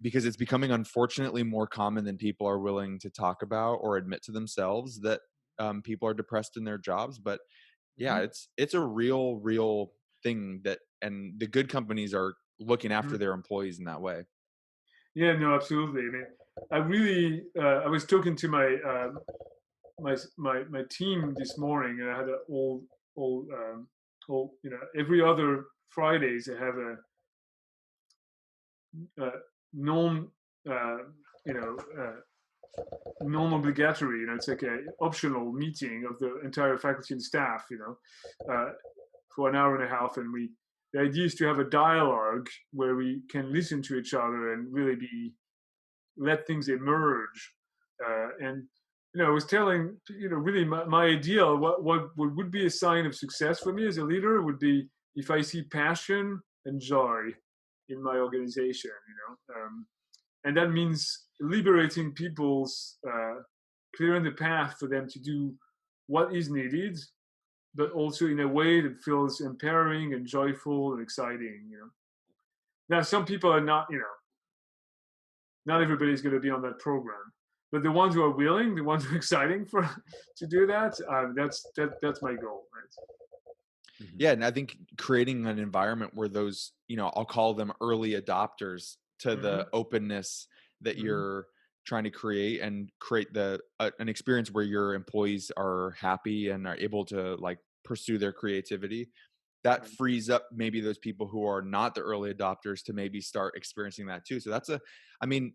because it's becoming unfortunately more common than people are willing to talk about or admit to themselves that people are depressed in their jobs. But yeah, hmm it's a real thing and the good companies are looking after hmm their employees in that way. yeah. No, absolutely. I mean, I really. I was talking to my team this morning, and I had all every other Fridays I have a non uh, you know non-obligatory, it's like a optional meeting of the entire faculty and staff, for an hour and a half, and the idea is to have a dialogue where we can listen to each other and really let things emerge, and I was telling really my ideal, what would be a sign of success for me as a leader would be if I see passion and joy in my organization, and that means liberating people's, clearing the path for them to do what is needed, but also in a way that feels empowering and joyful and exciting. Now, some people are not. Not everybody's going to be on that program, but the ones who are willing, the ones who are exciting for to do that, that's my goal, right? Mm-hmm. Yeah, and I think creating an environment where those, I'll call them early adopters to Mm-hmm. the openness that Mm-hmm. you're trying to create and create an experience where your employees are happy and are able to like pursue their creativity. That frees up maybe those people who are not the early adopters to maybe start experiencing that too. So I mean,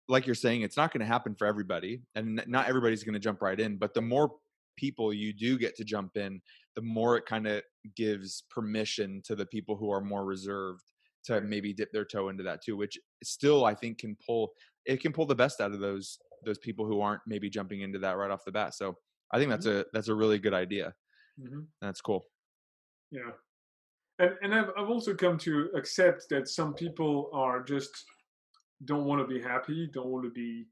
like you're saying, it's not going to happen for everybody, and not everybody's going to jump right in. But the more people you do get to jump in, the more it kind of gives permission to the people who are more reserved to maybe dip their toe into that too, which still I think can pull the best out of those people who aren't maybe jumping into that right off the bat. So I think that's a really good idea. Mm-hmm. That's cool. Yeah, and I've also come to accept that some people are just don't want to be happy, don't want to be,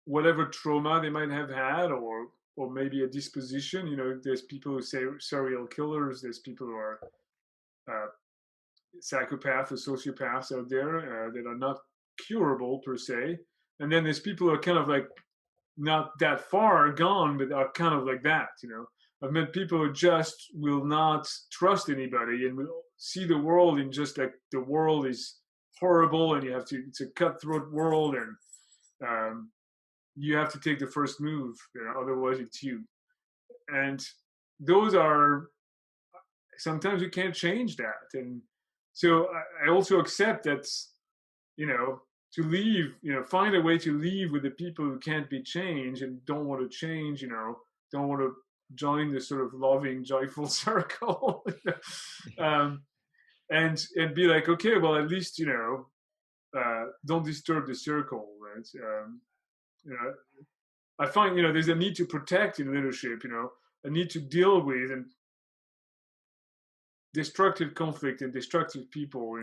whatever trauma they might have had, or or maybe a disposition. There's people who say serial killers. There's people who are psychopaths or sociopaths out there that are not curable per se. And then there's people who are kind of like not that far gone, but are kind of like that. I've met people who just will not trust anybody and will see the world in just like the world is horrible and it's a cutthroat world, and you have to take the first move, otherwise it's you. And those are, sometimes you can't change that. And so I also accept that, to leave, find a way to leave with the people who can't be changed and don't want to change, don't want to join the sort of loving, joyful circle. And be like, okay, well, at least, don't disturb the circle, right? I find, there's a need to protect in leadership, a need to deal with and destructive conflict and destructive people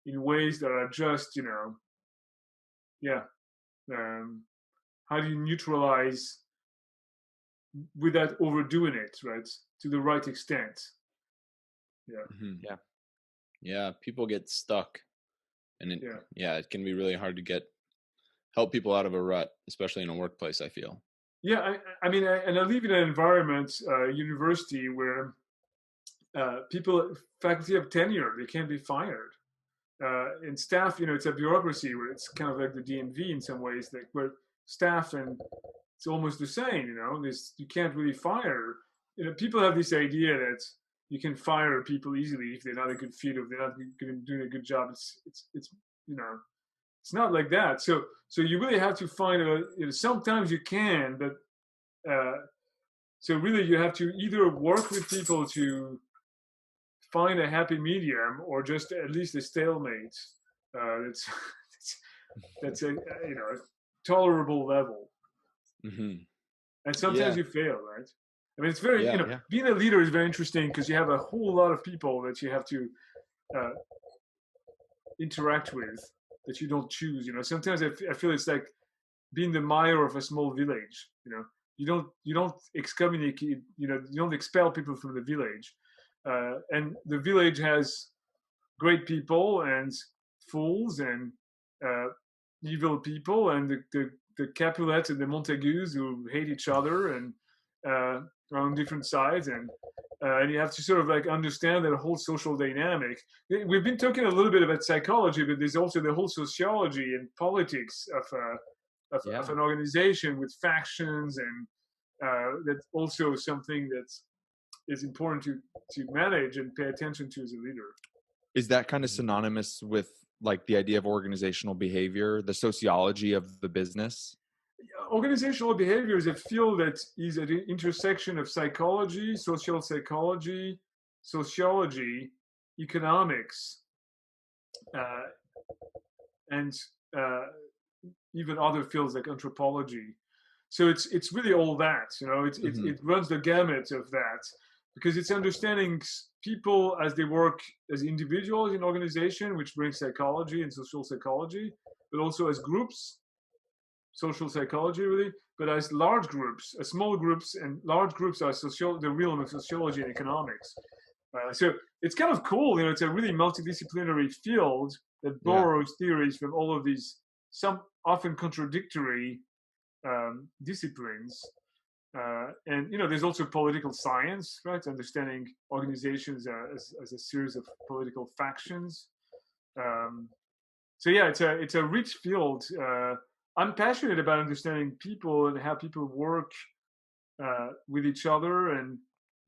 in ways that are just, how do you neutralize without overdoing it, right? To the right extent. Yeah. Yeah. People get stuck, and it can be really hard to help people out of a rut, especially in a workplace, I feel. Yeah. I mean, I live in an environment, university, where faculty have tenure, they can't be fired. And staff, it's a bureaucracy where it's kind of like the DMV in some ways, like where staff, and it's almost the same, you can't really fire. People have this idea that you can fire people easily if they're not a good fit or if they're not doing a good job. It's not like that. So you really have to find sometimes you can, but so really you have to either work with people to find a happy medium, or just at least a stalemate that's a tolerable level. And sometimes you fail, right? I mean, it's very being a leader is very interesting because you have a whole lot of people that you have to interact with that you don't choose. Sometimes I feel it's like being the mayor of a small village. You don't excommunicate. You don't expel people from the village. And the village has great people and fools and evil people, and the Capulets and the Montagus who hate each other and are on different sides, and you have to sort of like understand that whole social dynamic. We've been talking a little bit about psychology, but there's also the whole sociology and politics of an organization with factions, and that's also something that's is important to manage and pay attention to as a leader. Is that kind of synonymous with like the idea of organizational behavior, the sociology of the business? Organizational behavior is a field that is at the intersection of psychology, social psychology, sociology, economics, and even other fields like anthropology. So it's really all that, it runs the gamut of that, because it's understanding people as they work as individuals in organization, which brings psychology and social psychology, but also as groups, social psychology really, but as large groups, as small groups, and large groups are the realm of sociology and economics. So it's kind of cool, it's a really multidisciplinary field that borrows theories from all of these, some often contradictory disciplines. And there's also political science, right? Understanding organizations as a series of political factions. So it's a rich field. I'm passionate about understanding people and how people work with each other and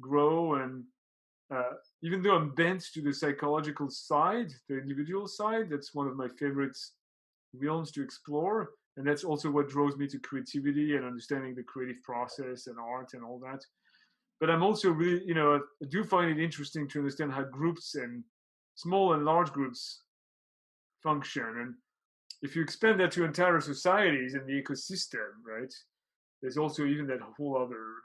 grow. And even though I'm bent to the psychological side, the individual side, that's one of my favorite realms to explore. And that's also what draws me to creativity and understanding the creative process and art and all that. But I'm also really, I do find it interesting to understand how groups and small and large groups function. And if you expand that to entire societies and the ecosystem, right, there's also even that whole other,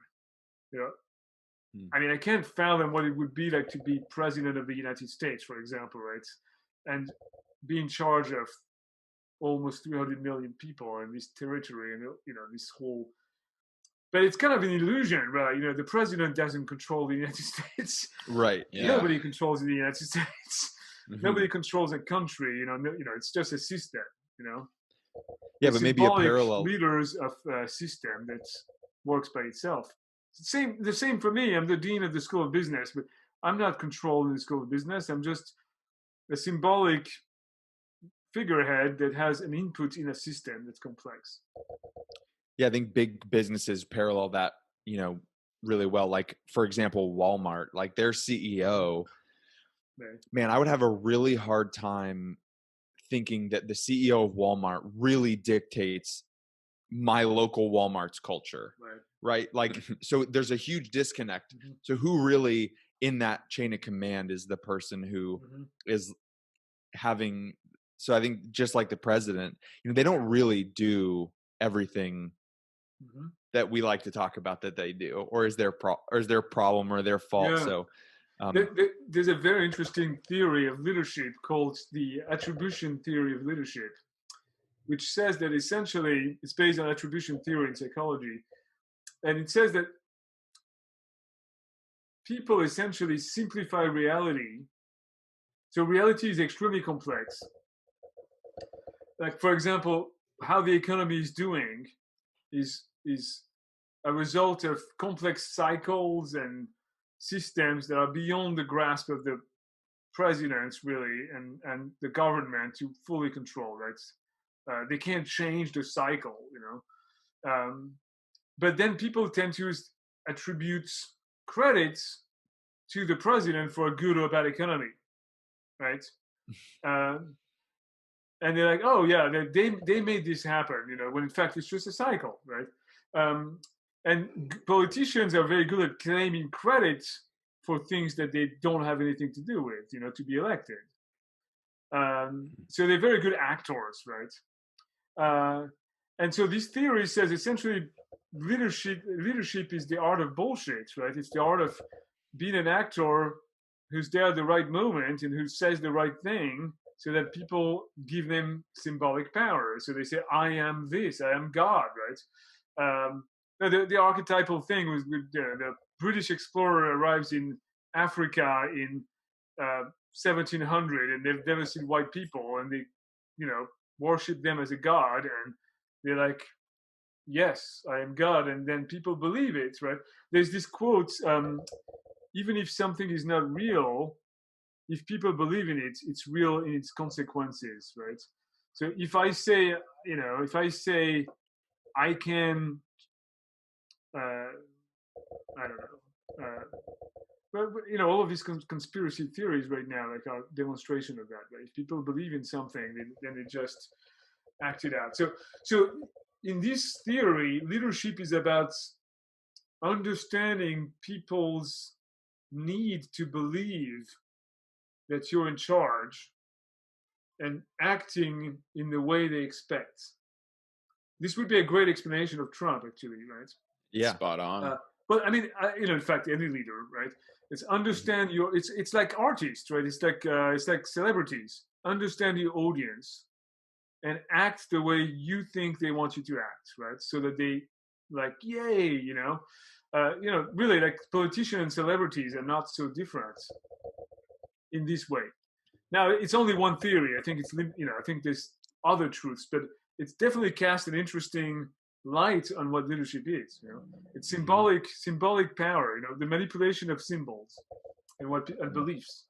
I mean, I can't fathom what it would be like to be president of the United States, for example, right? And be in charge of almost 300 million people in this territory, and this whole but it's kind of an illusion, right? The president doesn't control the United States. Right. Yeah. Nobody controls the United States. Mhm. Nobody controls a country. It's just a system. Yeah, The but maybe a symbolic parallel. leaders of a system that works by itself. The same for me. I'm the dean of the School of Business, but I'm not controlling the School of Business. I'm just a symbolic figurehead that has an input in a system that's complex. Yeah, I think big businesses parallel that, really well. Like, for example, Walmart, like their CEO, Right. man, I would have a really hard time thinking that the CEO of Walmart really dictates my local Walmart's culture, right? Like, so there's a huge disconnect. Mhm. So who really in that chain of command is the person who is having, so I think just like the president, they don't really do everything that we like to talk about that they do, or is their problem or their fault. Yeah. So there's a very interesting theory of leadership called the attribution theory of leadership, which says that essentially it's based on attribution theory in psychology. And it says that people essentially simplify reality. So reality is extremely complex. Like, for example, how the economy is doing is a result of complex cycles and systems that are beyond the grasp of the presidents, really, and the government to fully control, right? They can't change the cycle, but then people tend to attribute credits to the president for a good or bad economy, right? And they're like, oh yeah, they made this happen, when in fact it's just a cycle, right? And politicians are very good at claiming credit for things that they don't have anything to do with, to be elected. So they're very good actors, right? And so this theory says essentially leadership is the art of bullshit, right? It's the art of being an actor who's there at the right moment and who says the right thing so that people give them symbolic power. So they say, I am this, I am God, right? The archetypal thing was with the British explorer arrives in Africa in 1700, and they've never seen white people, and they, worship them as a god, and they're like, yes, I am God, and then people believe it, right? There's this quote, even if something is not real, if people believe in it, it's real in its consequences, right? So if I say, I can, I don't know, but all of these conspiracy theories right now, like a demonstration of that, right? If people believe in something, then they just act it out. So in this theory, leadership is about understanding people's need to believe that you're in charge and acting in the way they expect. This would be a great explanation of Trump, actually, right? Yeah, spot on. But I mean, in fact, any leader, right? It's understand your. It's like artists, right? It's like celebrities. Understand your audience, and act the way you think they want you to act, right? So that they like, yay, really, like politicians and celebrities are not so different in this way. Now, it's only one theory. I think I think there's other truths, but it's definitely cast an interesting light on what leadership is. It's symbolic power. The manipulation of symbols and beliefs.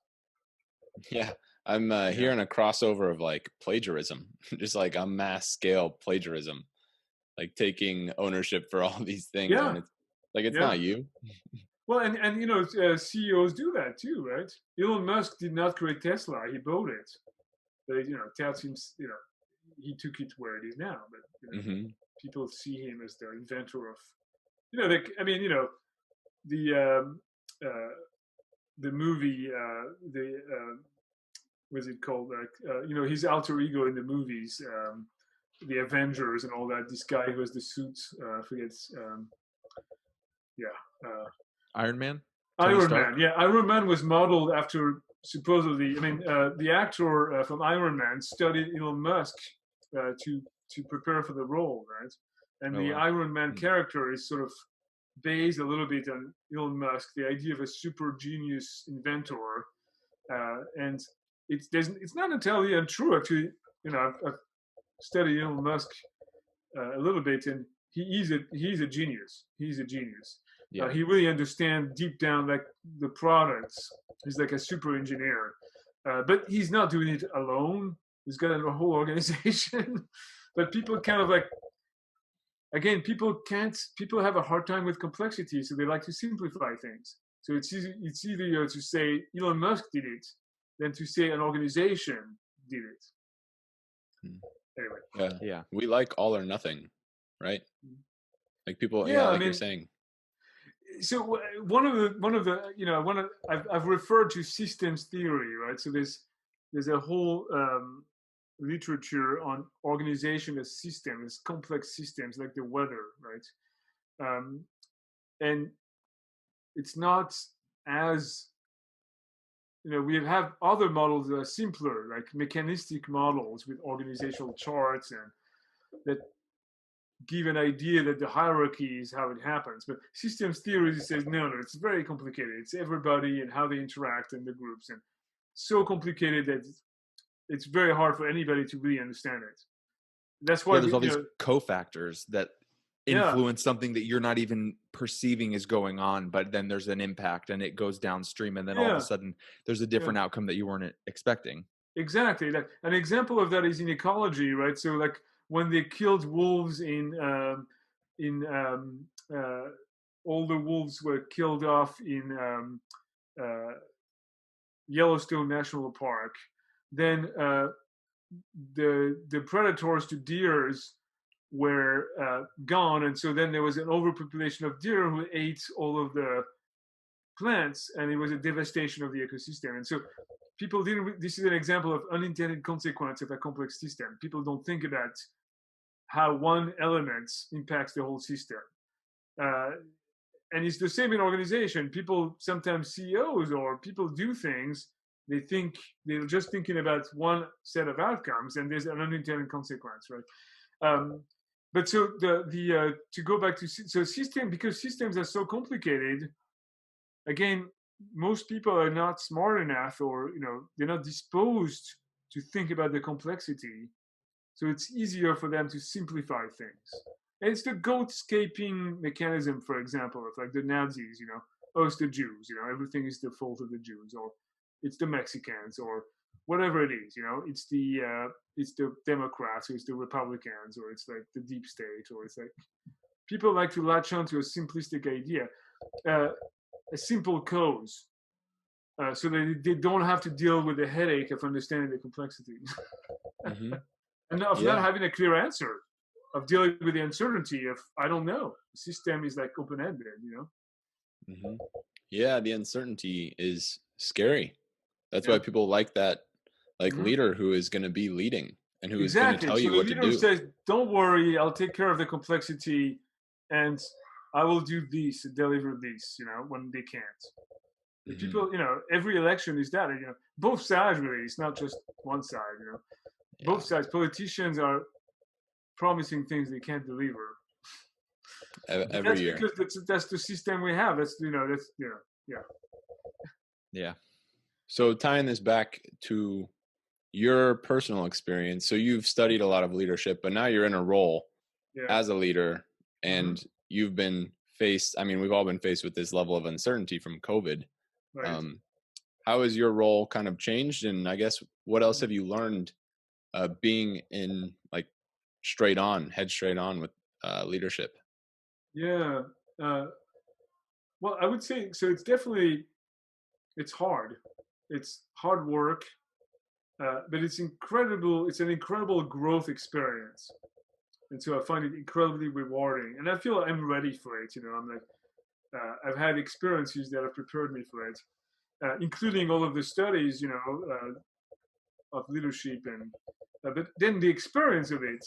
Yeah, I'm hearing a crossover of like plagiarism, just like a mass scale plagiarism, like taking ownership for all these things. Yeah. And it's not you. Well, and CEOs do that too, right? Elon Musk did not create Tesla; he bought it. But tells him, he took it where it is now. But people see him as the inventor of, the movie, what's it called? His alter ego in the movies, the Avengers and all that. This guy who has the suit, forgets. Iron Man. Iron Man. Yeah, Iron Man was modeled after supposedly. The actor from Iron Man studied Elon Musk to prepare for the role, right? And Oh, the wow. Iron Man character is sort of based a little bit on Elon Musk, the idea of a super genius inventor. And it's not entirely untrue, actually. I've studied Elon Musk a little bit, and he's a genius. He's a genius. Yeah. He really understands deep down like the products. He's like a super engineer, but he's not doing it alone. He's got a whole organization. But people kind of like, again, people have a hard time with complexity, so they like to simplify things. So it's easier to say Elon Musk did it than to say an organization did it. Anyway. Yeah. We like all or nothing, right? Like people, you're saying. So I've referred to systems theory, right? So there's a whole literature on organization as systems, complex systems like the weather, right? And it's not as, we have other models that are simpler, like mechanistic models with organizational charts and that give an idea that the hierarchy is how it happens. But systems theory says, no, it's very complicated. It's everybody and how they interact in the groups, and so complicated that it's very hard for anybody to really understand it. That's why there's all these cofactors that influence something that you're not even perceiving is going on, but then there's an impact and it goes downstream, and then all of a sudden there's a different outcome that you weren't expecting. Exactly. Like an example of that is in ecology, right? So like when they killed wolves all the wolves were killed off in Yellowstone National Park, then the predators to deers were gone, and so then there was an overpopulation of deer who ate all of the plants, and it was a devastation of the ecosystem. And so people didn't. This is an example of unintended consequence of a complex system. People don't think about how one element impacts the whole system. And it's the same in organization. People, sometimes CEOs or people do things, they think they're just thinking about one set of outcomes, and there's an unintended consequence, right? But so to go back to system, because systems are so complicated, again, most people are not smart enough, or they're not disposed to think about the complexity. So it's easier for them to simplify things. And it's the goat-scaping mechanism, for example, of like the Nazis, it's the Jews, everything is the fault of the Jews, or it's the Mexicans, or whatever it is, it's the Democrats, or it's the Republicans, or it's like the deep state, or it's like people like to latch on to a simplistic idea, a simple cause, so that they don't have to deal with the headache of understanding the complexity. Mm-hmm. And of not having a clear answer, of dealing with the uncertainty of, I don't know. The system is like open-ended, Mm-hmm. Yeah, the uncertainty is scary. That's why people like that, leader who is going to be leading and who is going to tell you what to do. The leader says, don't worry, I'll take care of the complexity, and I will do this, deliver this, when they can't. Mm-hmm. People, every election is that, both sides really, it's not just one side, Both sides, politicians are promising things they can't deliver. Every year. Because that's the system we have. Yeah. So tying this back to your personal experience, so you've studied a lot of leadership, but now you're in a role as a leader, and you've been faced, we've all been faced with this level of uncertainty from COVID. Right. How has your role kind of changed? And I guess what else have you learned being in head straight on with leadership? Yeah. Well, I would say, so it's hard. It's hard work, but it's incredible. It's an incredible growth experience. And so I find it incredibly rewarding, and I feel I'm ready for it. I'm like, I've had experiences that have prepared me for it, including all of the studies, of leadership, and but then the experience of it.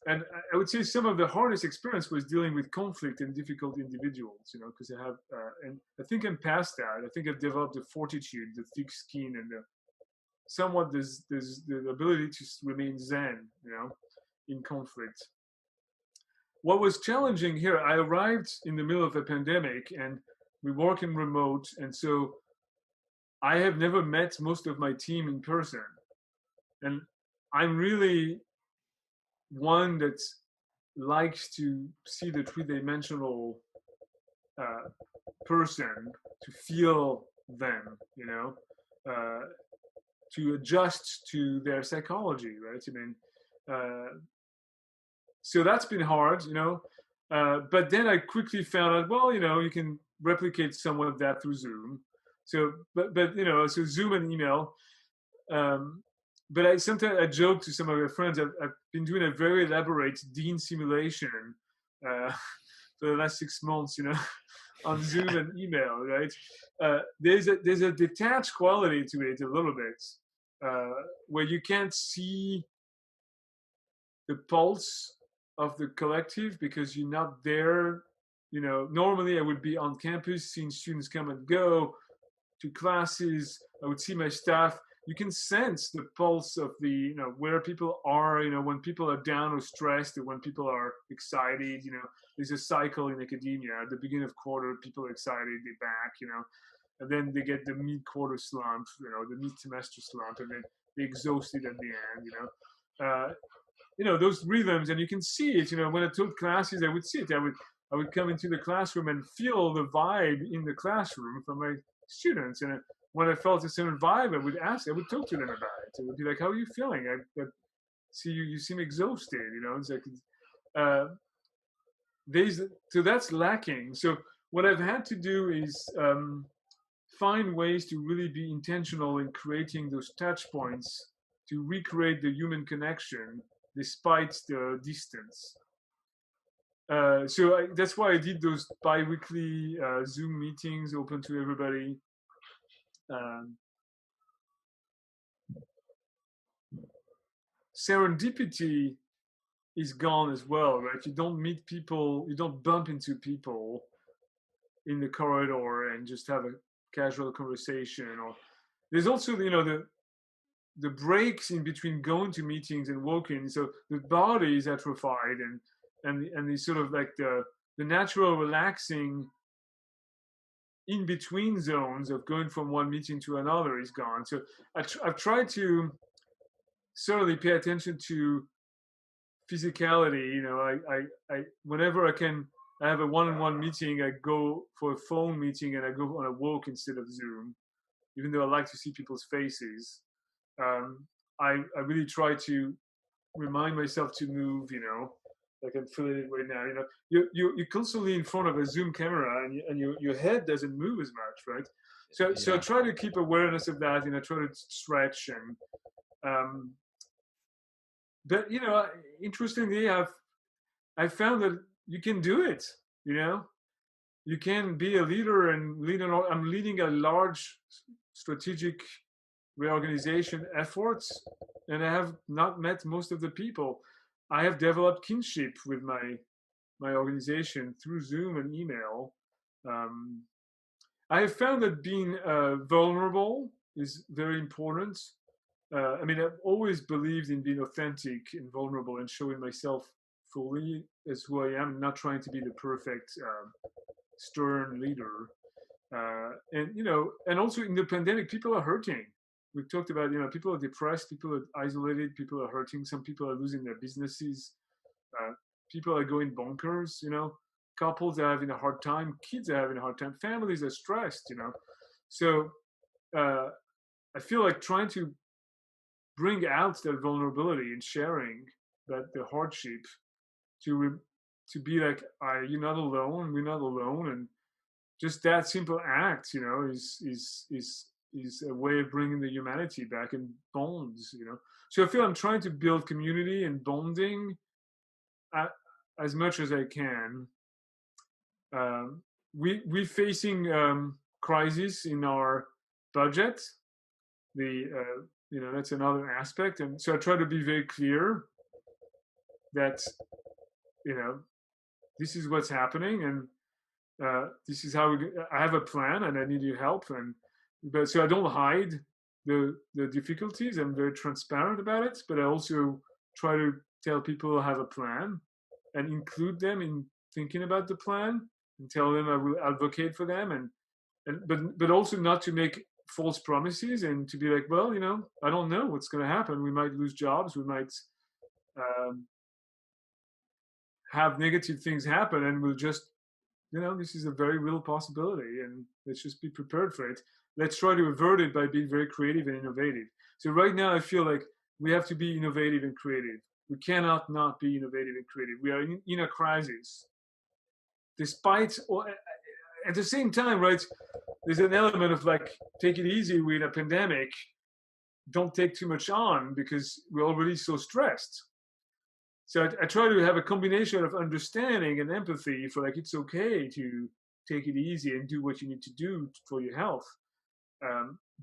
And I would say some of the hardest experience was dealing with conflict and difficult individuals, because I have, and I think I'm past that. I think I've developed the fortitude, the thick skin, and somewhat there's the ability to remain zen, in conflict. what was challenging here, I arrived in the middle of a pandemic and we work in remote. And so I have never met most of my team in person. And I'm really one that likes to see the three-dimensional person, to feel them, to adjust to their psychology, right? I mean, so that's been hard, but then I quickly found out, well, you can replicate some of that through Zoom. So, but so Zoom and email. But sometimes I joke to some of my friends, I've been doing a very elaborate Dean simulation for the last 6 months, on Zoom and email, right? There's a detached quality to it a little bit, where you can't see the pulse of the collective because you're not there. Normally I would be on campus seeing students come and go to classes. I would see my staff. You can sense the pulse of the, where people are, when people are down or stressed, or when people are excited. There's a cycle in academia. At the beginning of quarter, people are excited, they're back, and then they get the mid-quarter slump, the mid-semester slump, and then they're exhausted at the end, those rhythms. And you can see it, when I took classes, I would see it. I would come into the classroom and feel the vibe in the classroom from my students. And when I felt a certain vibe, I would talk to them about it. It would be like, how are you feeling? I see you seem exhausted, It's like, so that's lacking. So what I've had to do is find ways to really be intentional in creating those touch points to recreate the human connection despite the distance. So that's why I did those bi-weekly Zoom meetings open to everybody. Serendipity is gone as well, right? You don't meet people, you don't bump into people in the corridor and just have a casual conversation. Or there's also, the breaks in between going to meetings and walking. So the body is atrophied, and the sort of like the natural relaxing in between zones of going from one meeting to another is gone. So I've tried to certainly pay attention to physicality. I whenever I can, I have a one-on-one meeting, I go for a phone meeting and I go on a walk instead of Zoom, even though I like to see people's faces. I really try to remind myself to move, like I'm feeling it right now. You're constantly in front of a Zoom camera, and your head doesn't move as much, right? So I try to keep awareness of that, try to stretch and but interestingly, I found that you can do it. You can be a leader and lead I'm leading a large strategic reorganization efforts, and I have not met most of the people. I have developed kinship with my organization through Zoom and email. I have found that being vulnerable is very important. I've always believed in being authentic and vulnerable and showing myself fully as who I am, not trying to be the perfect stern leader. And also in the pandemic, people are hurting. We've talked about, people are depressed, people are isolated, people are hurting. Some people are losing their businesses. People are going bonkers, couples are having a hard time, kids are having a hard time, families are stressed, So I feel like trying to bring out that vulnerability and sharing that the hardship to be like, you're not alone, we're not alone. And just that simple act, is a way of bringing the humanity back and bonds, So I feel I'm trying to build community and bonding as much as I can. We're facing crisis in our budget. That's another aspect. And so I try to be very clear that, this is what's happening, and this is how I have a plan, and I need your help. But so I don't hide the difficulties. I'm very transparent about it, but I also try to tell people I have a plan. and include them in thinking about the plan and tell them I will advocate for them, but also not to make false promises and to be like, well, I don't know what's going to happen. We might lose jobs. We might have negative things happen, and we'll just, this is a very real possibility, and let's just be prepared for it. Let's try to avert it by being very creative and innovative. So right now, I feel like we have to be innovative and creative. We cannot not be innovative and creative. We are in a crisis. Despite, at the same time, right, there's an element of like, take it easy with a pandemic. Don't take too much on because we're already so stressed. So I try to have a combination of understanding and empathy for like, it's okay to take it easy and do what you need to do for your health.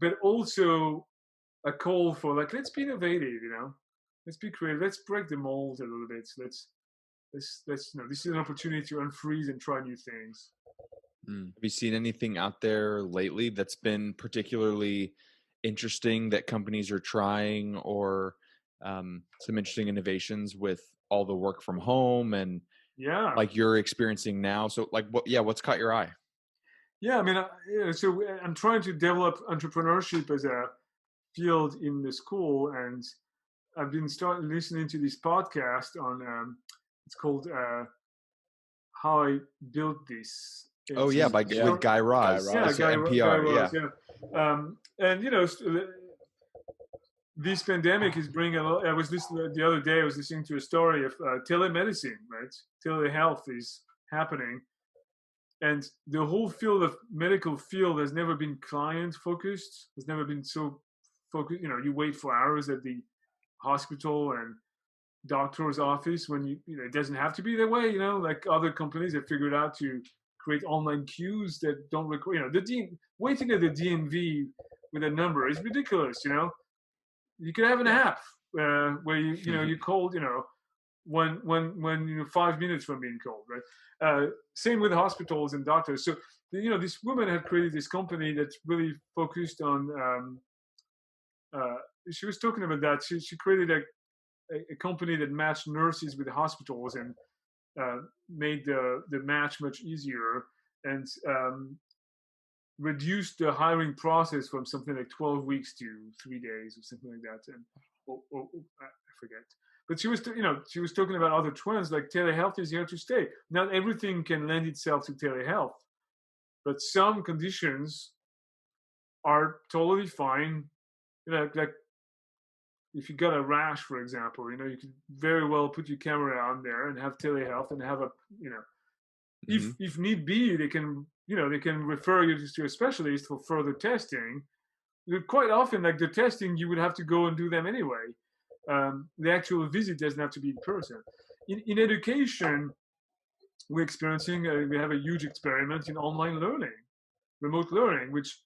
But also a call for like, let's be innovative, let's be creative. Let's break the mold a little bit. Let's this is an opportunity to unfreeze and try new things. Have you seen anything out there lately that's been particularly interesting that companies are trying, or some interesting innovations with all the work from home and like you're experiencing now? So like, what's caught your eye? Yeah, I mean, so I'm trying to develop entrepreneurship as a field in the school, and I've been listening to this podcast on it's called How I Built This. With Guy Raz. NPR. And this pandemic is bringing a lot. I was listening the other day. I was listening to a story of telemedicine. Right, telehealth is happening, and the whole field of medical field has never been client focused. Has never been so focused. You wait for hours at the hospital and doctor's office when it doesn't have to be that way. Like other companies have figured out to create online queues that don't require, waiting at the DMV with a number is ridiculous. You could have an app where you called, when 5 minutes from being called, right? Same with hospitals and doctors. So, this woman had created this company that's really focused on, she was talking about that. She created a company that matched nurses with hospitals and made the match much easier, and reduced the hiring process from something like 12 weeks to 3 days or something like that. And I forget. But she was talking about other trends, like telehealth is here to stay. Not everything can lend itself to telehealth, but some conditions are totally fine. Like if you got a rash, for example, you could very well put your camera on there and have telehealth and have if need be, they can refer you to a specialist for further testing. Quite often, like the testing, you would have to go and do them anyway. The actual visit doesn't have to be in person. In education, we're experiencing, we have a huge experiment in online learning, remote learning, which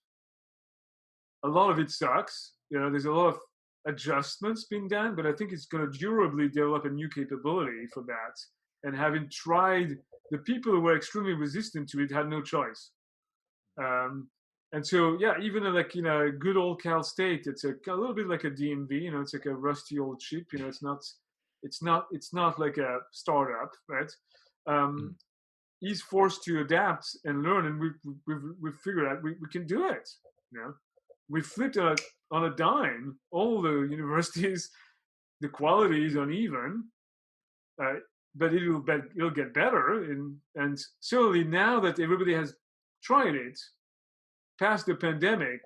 a lot of it sucks. There's a lot of adjustments being done, but I think it's going to durably develop a new capability for that. And having tried, the people who were extremely resistant to it had no choice. And so, even like a good old Cal State, it's a little bit like a DMV. It's like a rusty old ship. It's not like a startup, right? He's forced to adapt and learn, and we've figured out we can do it. We flipped on a dime. All the universities, the quality is uneven, but it'll get better. And certainly now that everybody has tried it, past the pandemic,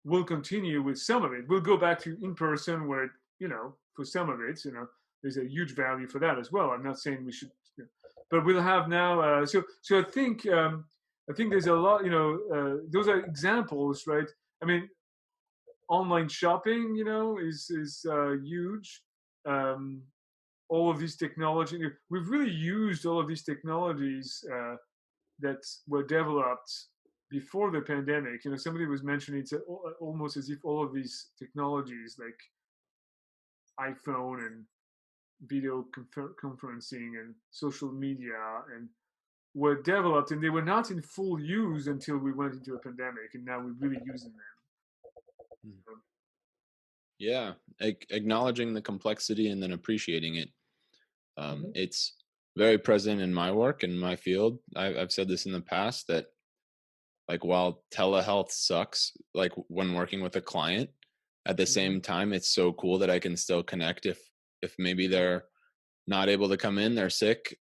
we'll continue with some of it. We'll go back to in person where for some of it, there's a huge value for that as well. I'm not saying we should, but we'll have now. So I think there's a lot. Those are examples, right? I mean, online shopping, is huge. All of these technology, we've really used all of these technologies that were developed before the pandemic. Somebody was mentioning it's almost as if all of these technologies like iPhone and video conferencing and social media and were developed, and they were not in full use until we went into a pandemic, and now we're really using them. Yeah, acknowledging the complexity and then appreciating it. very present in my work, in my field. I've said this in the past that, like, while telehealth sucks, like when working with a client, at the Mm-hmm. same time, it's so cool that I can still connect if maybe they're not able to come in, they're sick.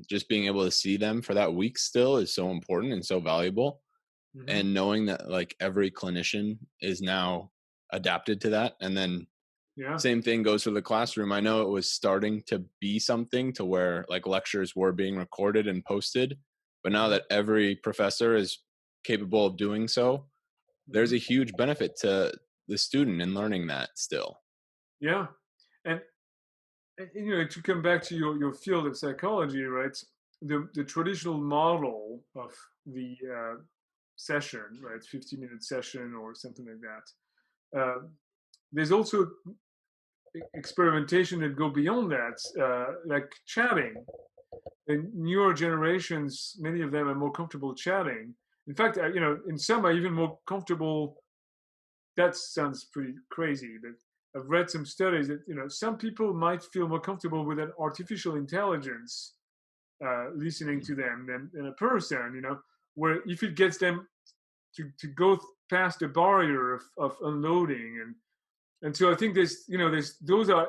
Just being able to see them for that week still is so important and so valuable. Mm-hmm. And knowing that like every clinician is now adapted to that. And then Yeah. same thing goes for the classroom. I know it was starting to be something to where like lectures were being recorded and posted, but now that every professor is capable of doing so, there's a huge benefit to the student in learning that still. Yeah. And to come back to your field of psychology, right? The traditional model of the session, right, 50-minute session or something like that. There's also experimentation that go beyond that, like chatting. And newer generations, many of them are more comfortable chatting. In fact, in some are even more comfortable. That sounds pretty crazy, but I've read some studies that some people might feel more comfortable with an artificial intelligence listening to them than a person. Where if it gets them to go past the barrier of unloading, and so I think there's those are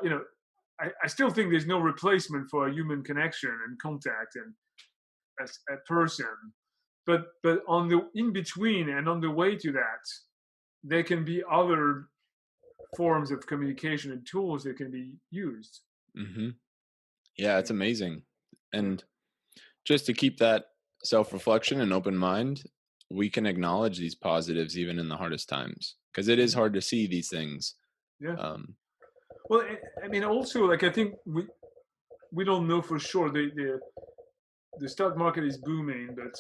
I still think there's no replacement for a human connection and contact and as a person, but on the in between and on the way to that, there can be other forms of communication and tools that can be used. Mm-hmm. Yeah, it's amazing. And just to keep that self-reflection and open mind, we can acknowledge these positives even in the hardest times, because it is hard to see these things. Yeah. Um, Well, I mean, also, like, I think we don't know for sure. The stock market is booming, but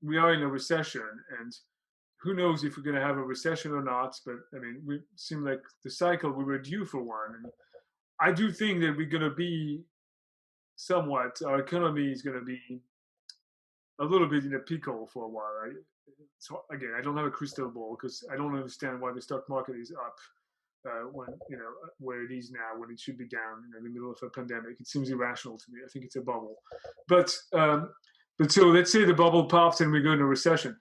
we are in a recession, and who knows if we're going to have a recession or not. But I mean, we seem like the cycle we were due for one, and I do think that we're going to be somewhat. Our economy is going to be a little bit in a pickle for a while. Right? So again, I don't have a crystal ball because I don't understand why the stock market is up when where it is now, when it should be down in the middle of a pandemic. It seems irrational to me. I think it's a bubble. But so let's say the bubble pops and we go into a recession.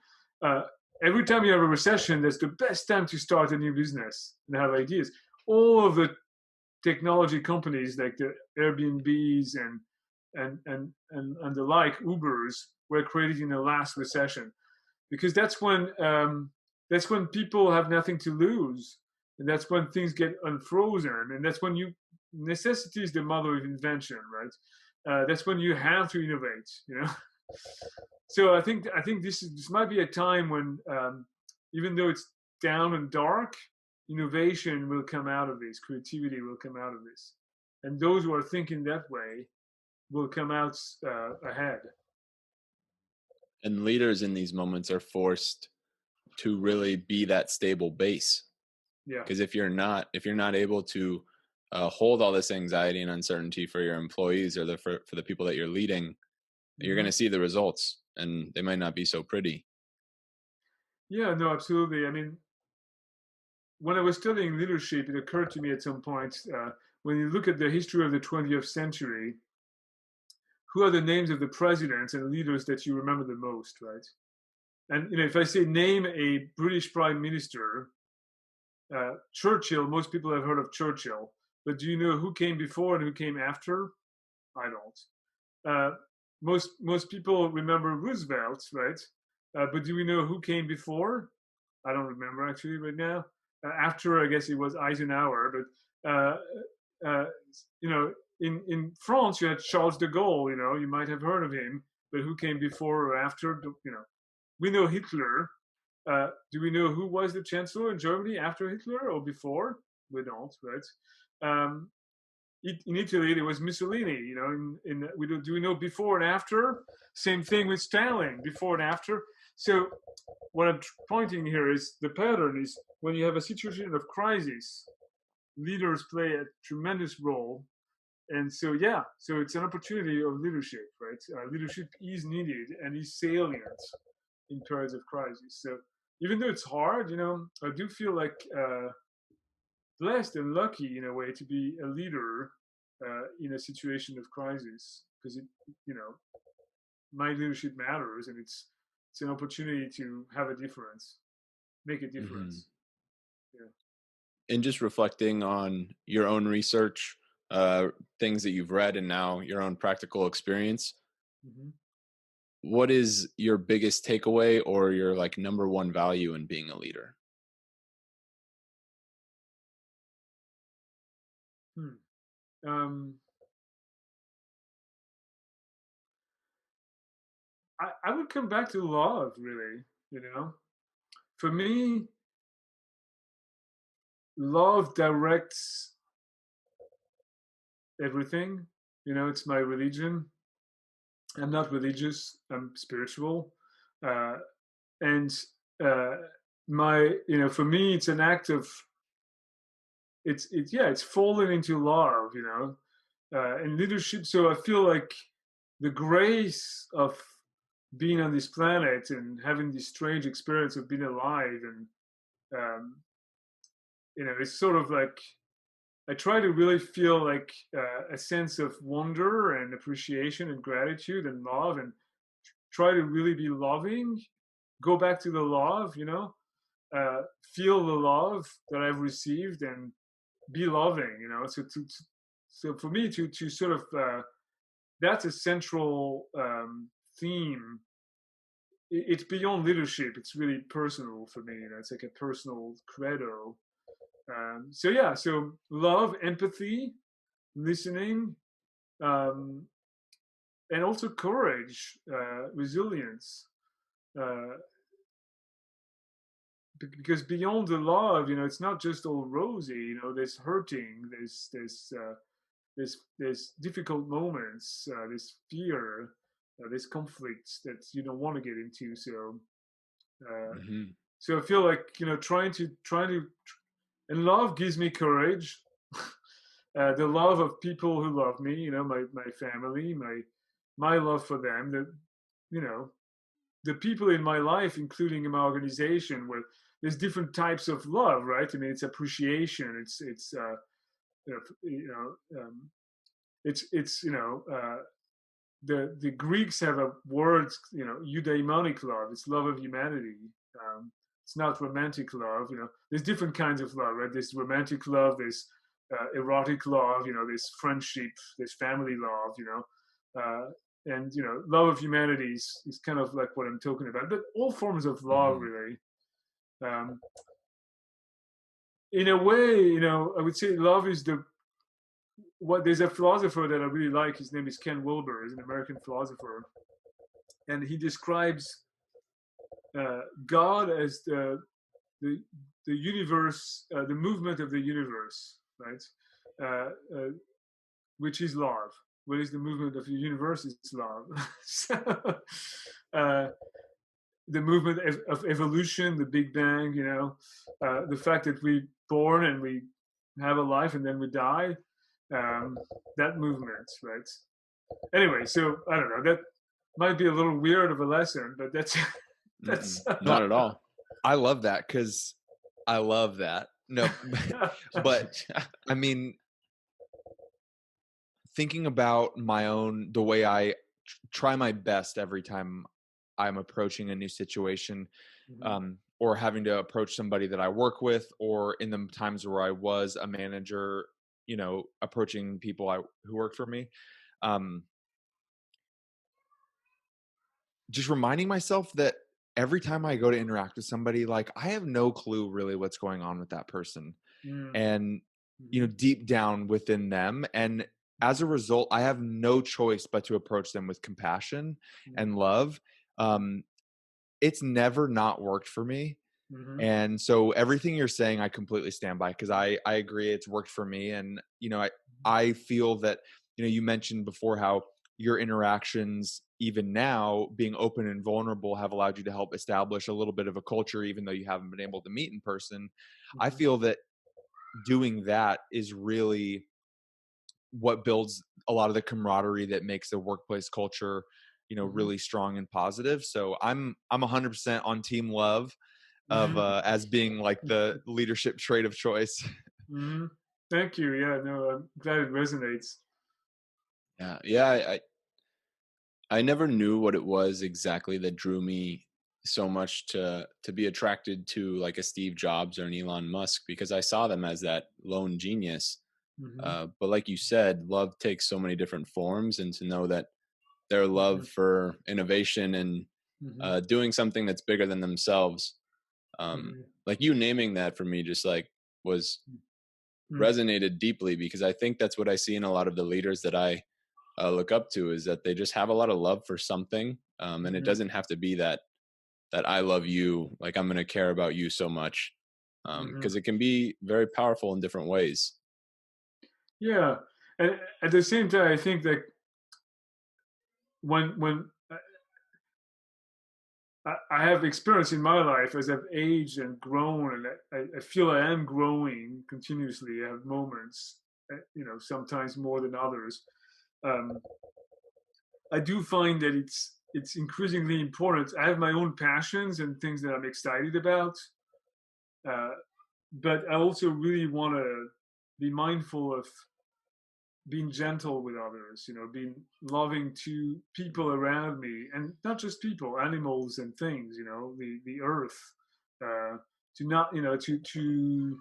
Every time you have a recession, that's the best time to start a new business and have ideas. All of the technology companies like the Airbnbs and the like, Ubers, were created in the last recession, because that's when people have nothing to lose, and that's when things get unfrozen, and that's when necessity is the mother of invention, right? That's when you have to innovate. So I think this might be a time when even though it's down and dark, innovation will come out of this, creativity will come out of this, and those who are thinking that way will come out ahead. and leaders in these moments are forced to really be that stable base. Yeah. Because if you're not able to hold all this anxiety and uncertainty for your employees or for the people that you're leading, you're going to see the results, and they might not be so pretty. Yeah, no, absolutely. I mean, when I was studying leadership, it occurred to me at some point, when you look at the history of the 20th century, who are the names of the presidents and leaders that you remember the most, right? And if I say name a British prime minister, Churchill, most people have heard of Churchill, but do you know who came before and who came after? I don't. Most people remember Roosevelt, right? But do we know who came before? I don't remember actually right now. After, I guess it was Eisenhower, but in France you had Charles de Gaulle. You might have heard of him, but who came before or after? We know Hitler. Do we know who was the chancellor in Germany after Hitler or before? We don't, right? In Italy, there was Mussolini. Do we know before and after? Same thing with Stalin, before and after. So what I'm pointing here is the pattern is when you have a situation of crisis, leaders play a tremendous role. And so it's an opportunity of leadership, right? Leadership is needed and is salient in periods of crisis. So even though it's hard, I do feel like blessed and lucky in a way to be a leader in a situation of crisis. because my leadership matters, and it's an opportunity to have a difference, make a difference. Yeah. And just reflecting on your own research, things that you've read, and now your own practical experience, what is your biggest takeaway or your like number one value in being a leader? I would come back to love, really. For me, love directs everything. It's my religion. I'm not religious. I'm spiritual, and for me, it's an act of it's falling into love, and leadership. So I feel like the grace of being on this planet and having this strange experience of being alive, and it's sort of like I try to really feel like a sense of wonder and appreciation and gratitude and love, and try to really be loving. Go back to the love, feel the love that I've received and be loving, So for me to sort of that's a central theme. It's beyond leadership. It's really personal for me. It's like a personal credo. So love, empathy, listening, and also courage, resilience. Because beyond the love, it's not just all rosy. There's hurting, there's difficult moments, there's fear, there's conflicts that you don't want to get into. So I feel like trying to, and love gives me courage. The love of people who love me, my family, my love for them, the people in my life, including in my organization, where there's different types of love, right? I mean, it's appreciation. It's the Greeks have a word, eudaimonic love. It's love of humanity. It's not romantic love. There's different kinds of love, right? There's romantic love. There's erotic love. There's friendship. There's family love. And love of humanity is kind of like what I'm talking about. But all forms of love, really. In a way, I would say love is there's a philosopher that I really like. His name is Ken Wilber. He's an American philosopher, and he describes God as the universe, the movement of the universe, right? Which is love. What is the movement of the universe? It's love. The movement of evolution, the Big Bang, the fact that we're born and we have a life and then we die, that movement, right? Anyway, so I don't know, that might be a little weird of a lesson, but that's not at all. I love that, because I love that. No, but I mean, thinking about the way I try my best every time I'm approaching a new situation, or having to approach somebody that I work with, or in the times where I was a manager, approaching people who work for me, just reminding myself that every time I go to interact with somebody, like, I have no clue really what's going on with that person, and deep down within them, and as a result, I have no choice but to approach them with compassion and love. It's never not worked for me. And so everything you're saying, I completely stand by, because I agree it's worked for me. And, I feel that, you mentioned before how your interactions, even now, being open and vulnerable, have allowed you to help establish a little bit of a culture, even though you haven't been able to meet in person. I feel that doing that is really what builds a lot of the camaraderie that makes the workplace culture, really strong and positive. So I'm 100% on team love of as being like the leadership trait of choice. Thank you. Yeah, no, I'm glad it resonates. Yeah. I never knew what it was exactly that drew me so much to be attracted to like a Steve Jobs or an Elon Musk, because I saw them as that lone genius. Mm-hmm. But like you said, love takes so many different forms, and to know that their love for innovation and Mm-hmm. doing something that's bigger than themselves, Mm-hmm. like you naming that for me just like was Mm-hmm. resonated deeply, because I think that's what I see in a lot of the leaders that I look up to, is that they just have a lot of love for something, and it doesn't have to be that I love you, like I'm going to care about you so much, Mm-hmm. because it can be very powerful in different ways. Yeah, and at the same time, I think that when I have experience in my life as I've aged and grown, and I feel I am growing continuously. I have moments, sometimes more than others. Um, I do find that it's increasingly important. I have my own passions and things that I'm excited about, uh, but I also really want to be mindful of being gentle with others, being loving to people around me, and not just people, animals and things, the earth, to not, to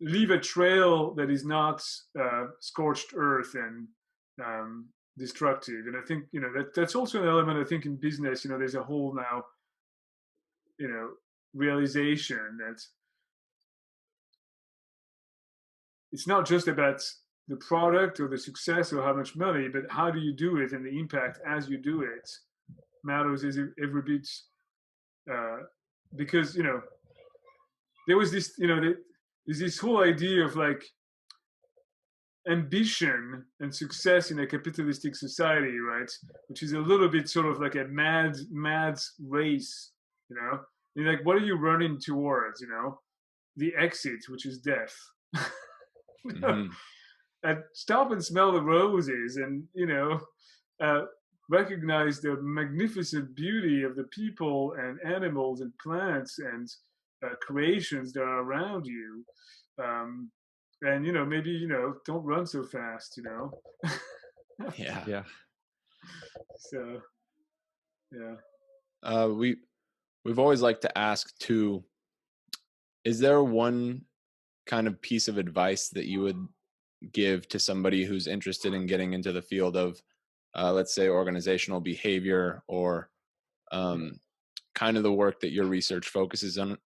leave a trail that is not scorched earth and destructive. And I think, that's also an element, I think, in business, there's a whole now, realization that it's not just about the product or the success or how much money, but how do you do it, and the impact as you do it matters every bit. Because there was this, there's this whole idea of like ambition and success in a capitalistic society, right? Which is a little bit sort of like a mad race, You're like, what are you running towards? The exit, which is death. Mm-hmm. And stop and smell the roses, and recognize the magnificent beauty of the people and animals and plants and creations that are around you, and maybe don't run so fast. Yeah. Yeah. So yeah. We've always liked to ask too, is there one kind of piece of advice that you would give to somebody who's interested in getting into the field of, let's say, organizational behavior, or kind of the work that your research focuses on?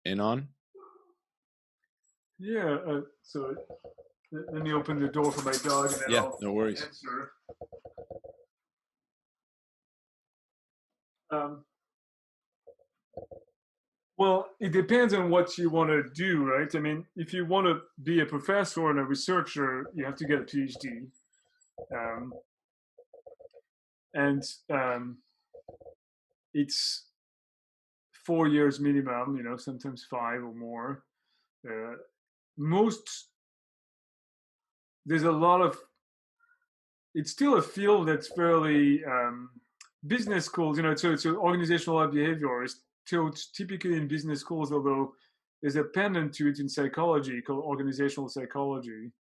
Yeah. So let me open the door for my dog, and then Yeah, I'll no worries. answer. Well, it depends on what you want to do, right? I mean, if you want to be a professor and a researcher, you have to get a PhD. And it's 4 years minimum, sometimes 5 or more. There's a lot of, it's still a field that's fairly business schools, so organizational behavior is taught typically in business schools, although there's a pendant to it in psychology called organizational psychology.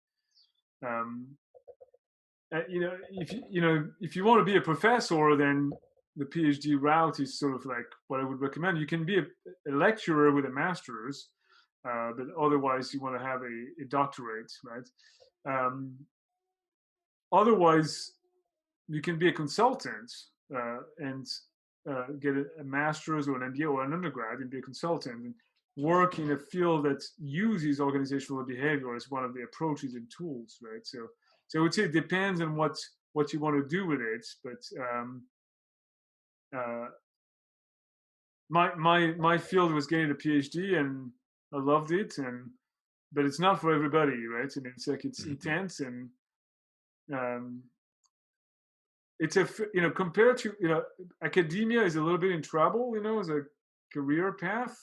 If you want to be a professor, then the PhD route is sort of like what I would recommend. You can be a lecturer with a master's, but otherwise you want to have a doctorate, right? Otherwise, you can be a consultant and get a master's or an MBA or an undergrad and be a consultant and work in a field that uses organizational behavior as one of the approaches and tools, right? So I would say it depends on what you want to do with it, but my field was getting a PhD, and I loved it, but it's not for everybody, right? I mean, it's like it's intense, and it's compared to academia is a little bit in trouble, as a career path.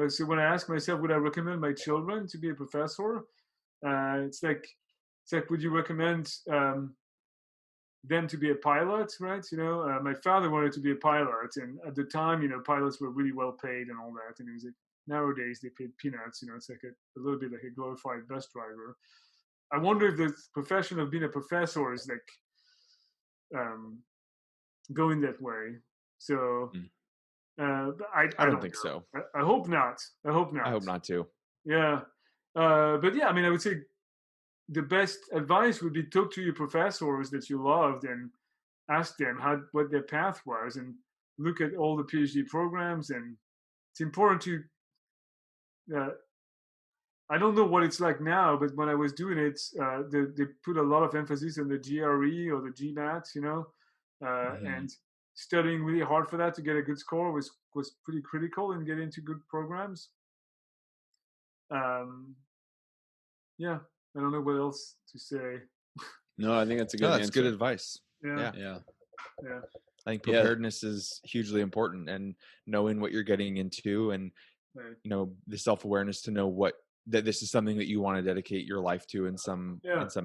So when I ask myself, would I recommend my children to be a professor? It's like would you recommend them to be a pilot, right? My father wanted to be a pilot, and at the time, pilots were really well paid and all that. And it was like, nowadays they paid peanuts. It's like a little bit like a glorified bus driver. I wonder if the profession of being a professor is like going that way. So I don't think know. so. I hope not. I hope not. I hope not too. Yeah. But yeah, I mean, I would say the best advice would be talk to your professors that you loved and ask them what their path was, and look at all the PhD programs. And it's important to I don't know what it's like now, but when I was doing it, they put a lot of emphasis on the GRE or the GMAT, and studying really hard for that to get a good score was pretty critical in getting into good programs. Yeah, I don't know what else to say. No, I think that's a good answer. That's good advice. Yeah. I think preparedness is hugely important, and knowing what you're getting into, and the self-awareness to know that this is something that you want to dedicate your life to in some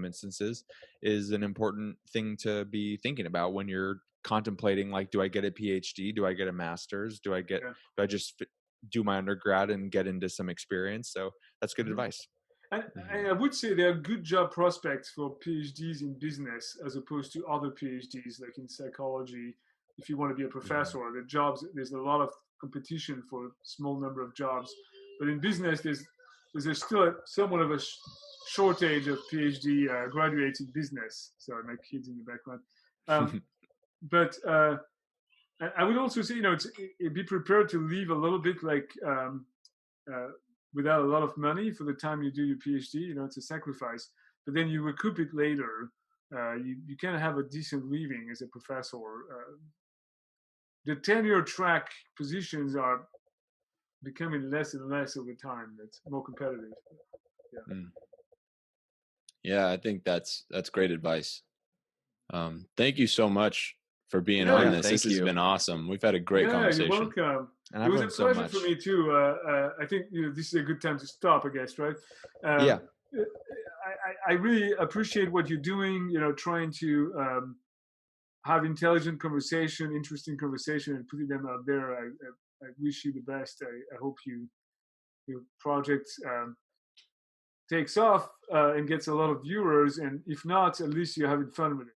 instances is an important thing to be thinking about when you're contemplating, like, do I get a PhD? Do I get a master's? Do I just do my undergrad and get into some experience? So that's good advice. And I would say there are good job prospects for PhDs in business as opposed to other PhDs, like in psychology. If you want to be a professor, there's a lot of competition for a small number of jobs. But in business, there's still somewhat of a shortage of PhD graduates in business. Sorry, my kids in the background. But I would also say, be prepared to leave a little bit without a lot of money for the time you do your PhD. It's a sacrifice, but then you recoup it later. You can have a decent living as a professor. The tenure track positions are becoming less and less over time. It's more competitive. Yeah, I think that's great advice. Thank you so much for being on this. This has been awesome. We've had a great conversation. You're welcome. And it was a pleasure for me too. I think this is a good time to stop, I guess, right? I really appreciate what you're doing. Trying to have intelligent conversation, interesting conversation, and putting them out there. I wish you the best. I hope your project takes off and gets a lot of viewers. And if not, at least you're having fun with it.